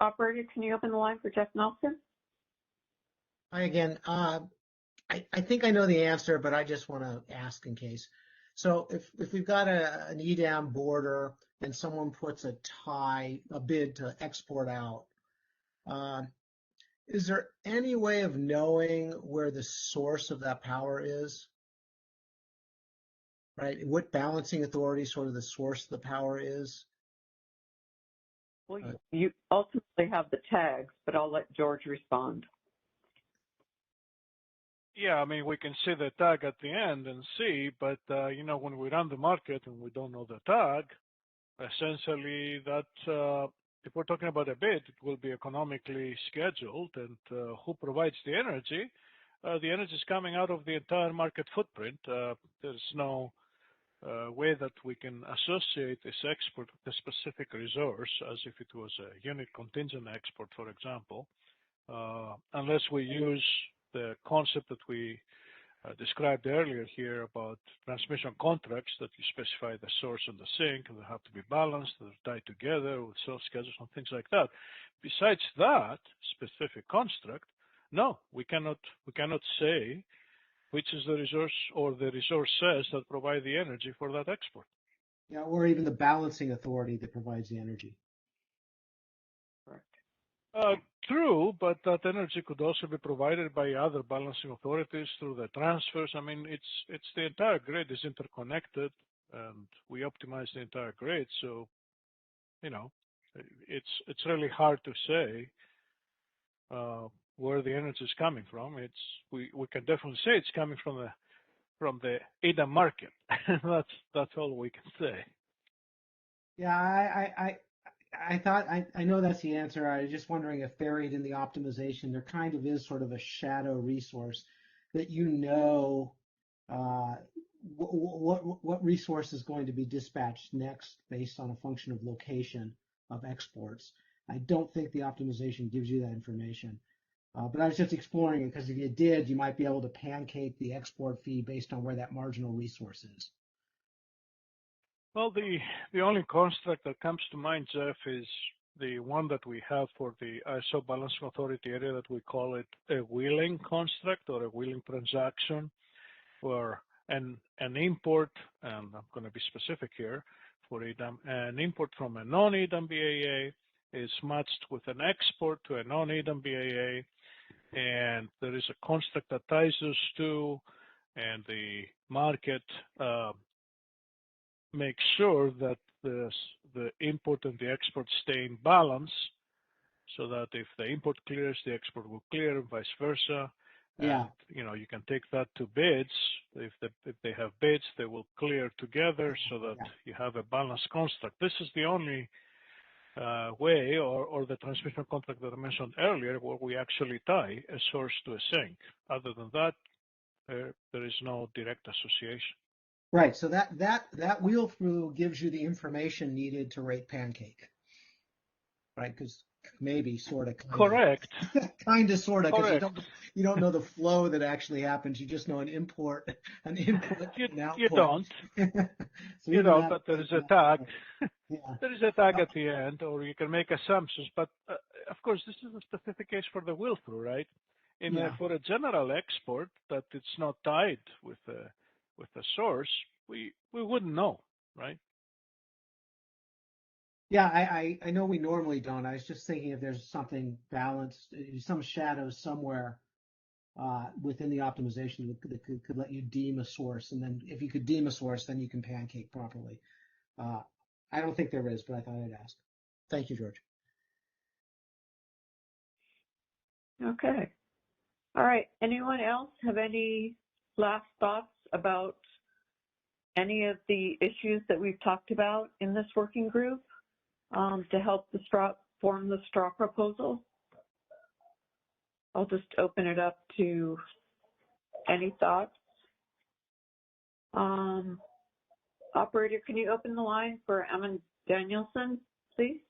Operator, can you open the line for Jeff Nelson? Hi again. I think I know the answer, but I just want to ask in case. So if we've got an EDAM border and someone puts a bid to export out, is there any way of knowing where the source of that power is? Right? What balancing authority sort of the source of the power is? Well, you ultimately have the tags, but I'll let George respond. Yeah, I mean, we can see the tag at the end and see, but, when we run the market and we don't know the tag, essentially that, if we're talking about a bid, it will be economically scheduled, and who provides the energy? The energy is coming out of the entire market footprint. There's no way that we can associate this export with a specific resource as if it was a unit contingent export, for example, unless we use the concept that we described earlier here about transmission contracts that you specify the source and the sink, and they have to be balanced, they're tied together with sales schedules and things like that. Besides that specific construct, no, we cannot say which is the resource or the resources that provide the energy for that export. Yeah, or even the balancing authority that provides the energy. Correct. True, but that energy could also be provided by other balancing authorities through the transfers. I mean, it's the entire grid is interconnected, and we optimize the entire grid. So, it's really hard to say where the energy is coming from. We can definitely say it's coming from the EDAM market. That's all we can say. Yeah, I know that's the answer. I was just wondering if buried in the optimization, there kind of is sort of a shadow resource that what resource is going to be dispatched next based on a function of location of exports. I don't think the optimization gives you that information. But I was just exploring it because if you did, you might be able to pancake the export fee based on where that marginal resource is. Well, the only construct that comes to mind, Jeff, is the one that we have for the ISO Balancing Authority area that we call it a wheeling construct or a wheeling transaction, where an import, and I'm going to be specific here for EDAM, an import from a non-EDAM BAA is matched with an export to a non-EDAM BAA, and there is a construct that ties those two, and the market make sure that the import and the export stay in balance, so that if the import clears, the export will clear, and vice versa. Yeah. And, you can take that to bids. If they have bids, they will clear together so that you have a balanced construct. This is the only way, or the transmission contract that I mentioned earlier, where we actually tie a source to a sink. Other than that, there is no direct association. Right. So that wheel through gives you the information needed to rate Pancake. Right? Because maybe, sort of, correct, kind of, sort of, because you don't know the flow that actually happens. You just know an input, and output. You don't. So you don't, but there is a tag. Yeah. There is a tag at the end, or you can make assumptions. But of course, this is a specific case for the wheel through, right? For a general export that it's not tied with a source, we wouldn't know, right? Yeah, I know we normally don't. I was just thinking if there's something balanced, some shadows somewhere within the optimization that could let you deem a source. And then if you could deem a source, then you can Pancake properly. I don't think there is, but I thought I'd ask. Thank you, George. Okay. All right. Anyone else have any last thoughts about any of the issues that we've talked about in this working group to help form the straw proposal? I'll just open it up to any thoughts. Operator, can you open the line for Emma Danielson, please?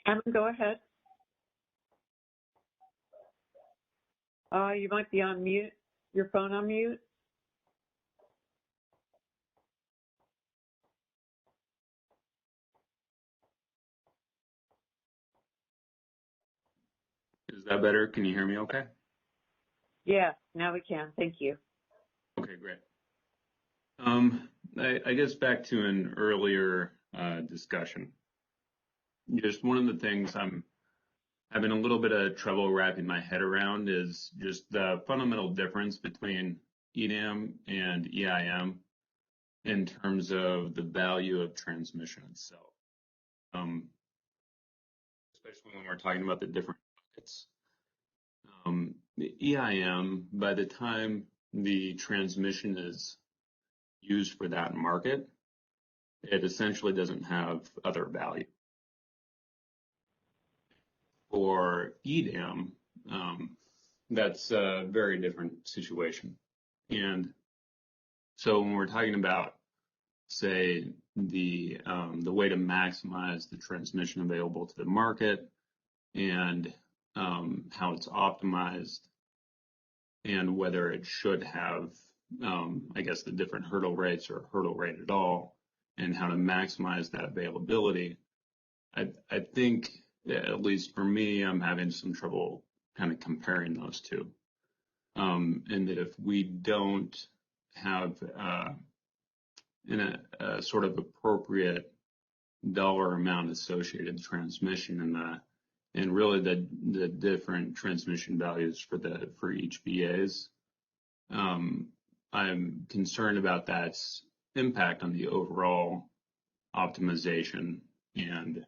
Emma, go ahead. You might be on mute. Your phone on mute. Is that better? Can you hear me okay? Yeah, now we can. Thank you. Okay, great. I guess back to an earlier discussion. Just one of the things I'm having a little bit of trouble wrapping my head around is just the fundamental difference between EDAM and EIM in terms of the value of transmission itself. Especially when we're talking about the different buckets. The EIM, by the time the transmission is used for that market, it essentially doesn't have other value. For EDAM, that's a very different situation. And so when we're talking about, say, the way to maximize the transmission available to the market and how it's optimized and whether it should have, I guess, the different hurdle rates or hurdle rate at all, and how to maximize that availability, I think, at least for me, I'm having some trouble kind of comparing those two. And that if we don't have a sort of appropriate dollar amount associated transmission and really the different transmission values for each BAs, I'm concerned about that's impact on the overall optimization, and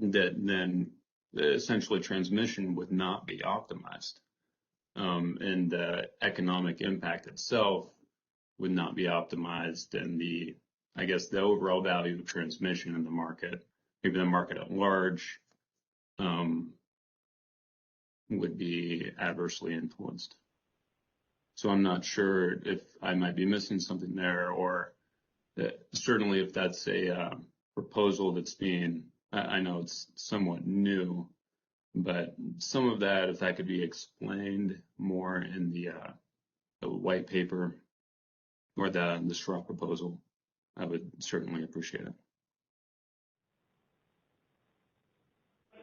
that then essentially transmission would not be optimized, and the economic impact itself would not be optimized, and I guess the overall value of transmission in the market, maybe the market at large, would be adversely influenced. So I'm not sure if I might be missing something there, or certainly if that's a proposal that's being, I know it's somewhat new, but some of that, if that could be explained more in the white paper or the straw proposal, I would certainly appreciate it.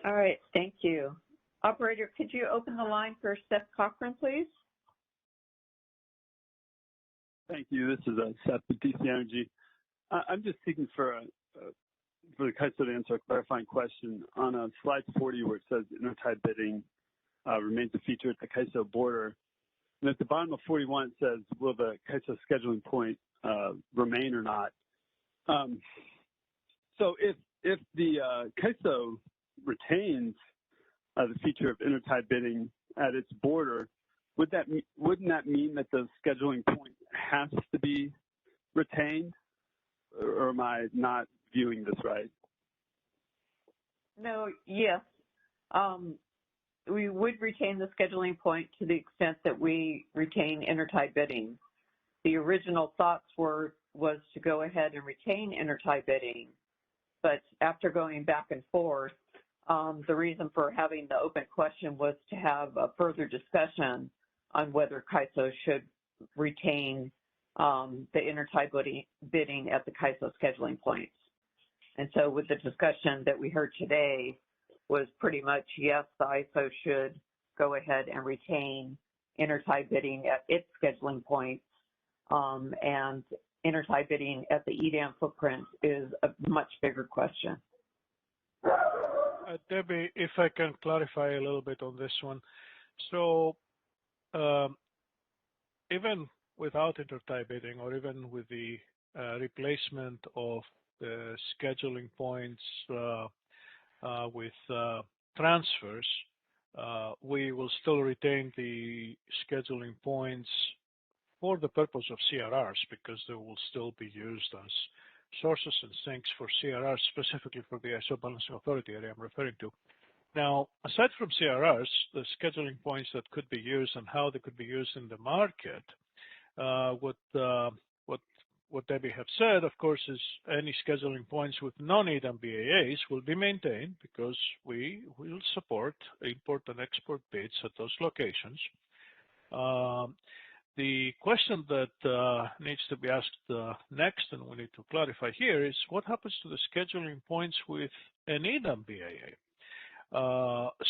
All right, thank you. Operator, could you open the line for Seth Cochran, please? Thank you. This is Seth with DC Energy. I'm just seeking for the CAISO to answer a clarifying question on slide 40, where it says intertide bidding remains a feature at the CAISO border. And at the bottom of 41, it says, will the CAISO scheduling point remain or not? So if the CAISO retains the feature of intertide bidding at its border, wouldn't that mean that the scheduling point has to be retained, or am I not viewing this right? No, yes. We would retain the scheduling point to the extent that we retain intertie bidding. The original thoughts was to go ahead and retain intertie bidding, but after going back and forth, the reason for having the open question was to have a further discussion on whether CAISO should retain the intertie bidding at the CAISO scheduling points. And so with the discussion that we heard today was pretty much, yes, the ISO should go ahead and retain intertie bidding at its scheduling points, and intertie bidding at the EDAM footprint is a much bigger question. Debbie, if I can clarify a little bit on this one. So even without intertie bidding, or even with the replacement of the scheduling points with transfers, we will still retain the scheduling points for the purpose of CRRs, because they will still be used as sources and sinks for CRRs, specifically for the ISO Balancing Authority area I'm referring to. Now, aside from CRRs, the scheduling points that could be used and how they could be used in the market, what Debbie have said, of course, is any scheduling points with non-EDAM BAAs will be maintained, because we will support import and export bids at those locations. The question that needs to be asked next, and we need to clarify here, is what happens to the scheduling points with an EDAM BAA?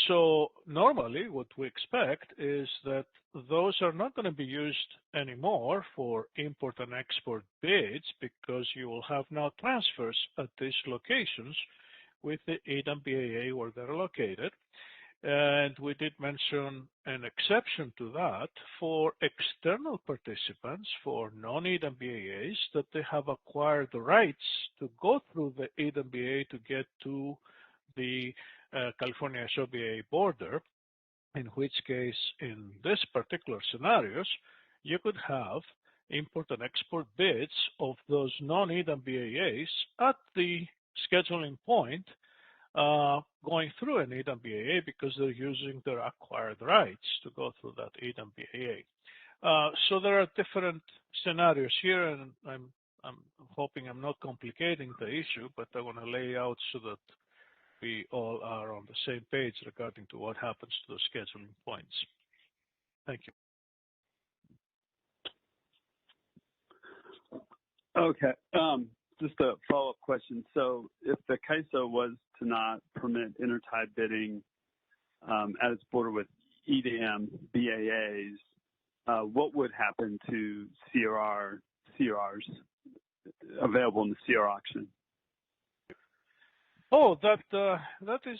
So normally what we expect is that those are not going to be used anymore for import and export bids, because you will have now transfers at these locations with the EDAM BAA where they're located. And we did mention an exception to that for external participants, for non-EDAM BAAs, that they have acquired the rights to go through the EDAM BAA to get to the California ISO BAA border, in which case, in this particular scenarios, you could have import and export bids of those non-EDAM BAAs at the scheduling point, going through an EDAM BAA, because they're using their acquired rights to go through that EDAM BAA. So there are different scenarios here, and I'm hoping I'm not complicating the issue, but I want to lay out so that we all are on the same page regarding to what happens to those scheduling points. Thank you. Okay. Just a follow-up question. So if the CAISO was to not permit intertie bidding at its border with EDAM BAAs, what would happen to CRRs available in the CR auction? Oh, that is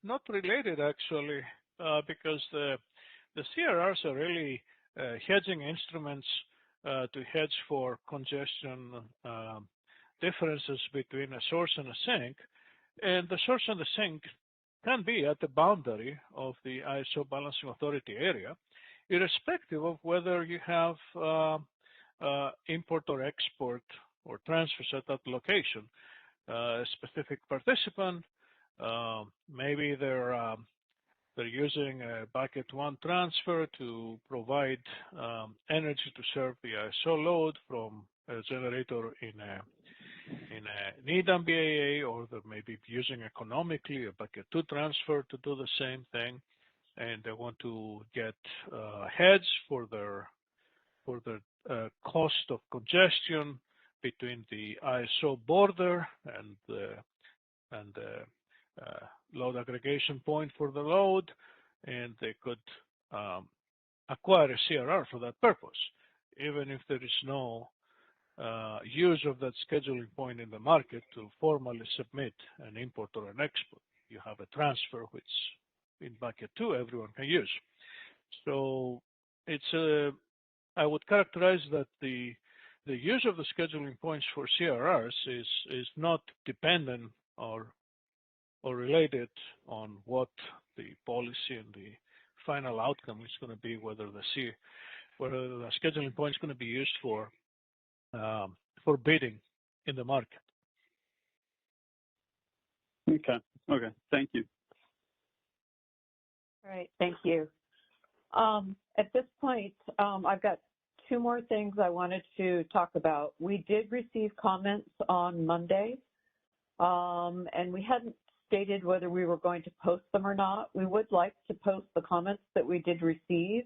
not related, actually, because the CRRs are really hedging instruments to hedge for congestion differences between a source and a sink. And the source and the sink can be at the boundary of the ISO Balancing Authority area, irrespective of whether you have import or export or transfers at that location. A specific participant, maybe they're using a bucket one transfer to provide energy to serve the ISO load from a generator in an EDAM BAA, or they may be using economically a bucket two transfer to do the same thing, and they want to get hedge for their cost of congestion between the ISO border and the load aggregation point for the load, and they could acquire a CRR for that purpose, even if there is no use of that scheduling point in the market to formally submit an import or an export. You have a transfer which in bucket two everyone can use. So it's I would characterize that the use of the scheduling points for CRRs is not dependent or related on what the policy and the final outcome is going to be, whether the scheduling point is going to be used for bidding in the market. Okay. Okay. Thank you. All right. Thank you. At this point, I've got two more things I wanted to talk about. We did receive comments on Monday, and we hadn't stated whether we were going to post them or not. We would like to post the comments that we did receive,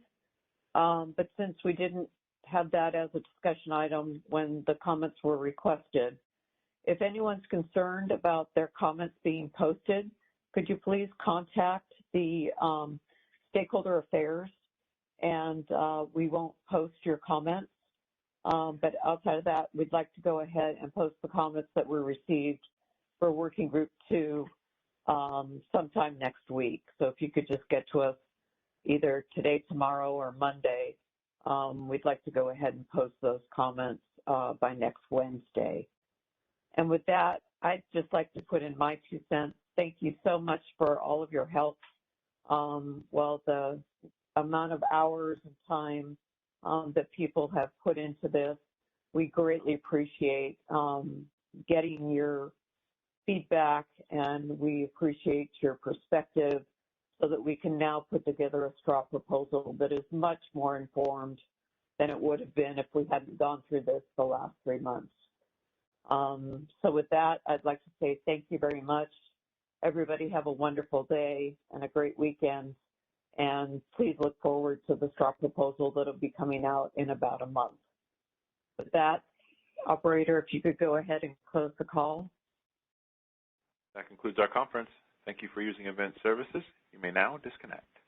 but since we didn't have that as a discussion item when the comments were requested, if anyone's concerned about their comments being posted, could you please contact the stakeholder affairs, and we won't post your comments. But outside of that, we'd like to go ahead and post the comments that were received for Working Group 2 sometime next week. So if you could just get to us either today, tomorrow, or Monday, we'd like to go ahead and post those comments by next Wednesday. And with that, I'd just like to put in my 2 cents. Thank you so much for all of your help. Well, the amount of hours and time that people have put into this, we greatly appreciate getting your feedback, and we appreciate your perspective so that we can now put together a straw proposal that is much more informed than it would have been if we hadn't gone through this the last 3 months. So with that, I'd like to say thank you very much. Everybody have a wonderful day and a great weekend. And please look forward to the straw proposal that'll be coming out in about a month. With that, operator, if you could go ahead and close the call. That concludes our conference. Thank you for using Event Services. You may now disconnect.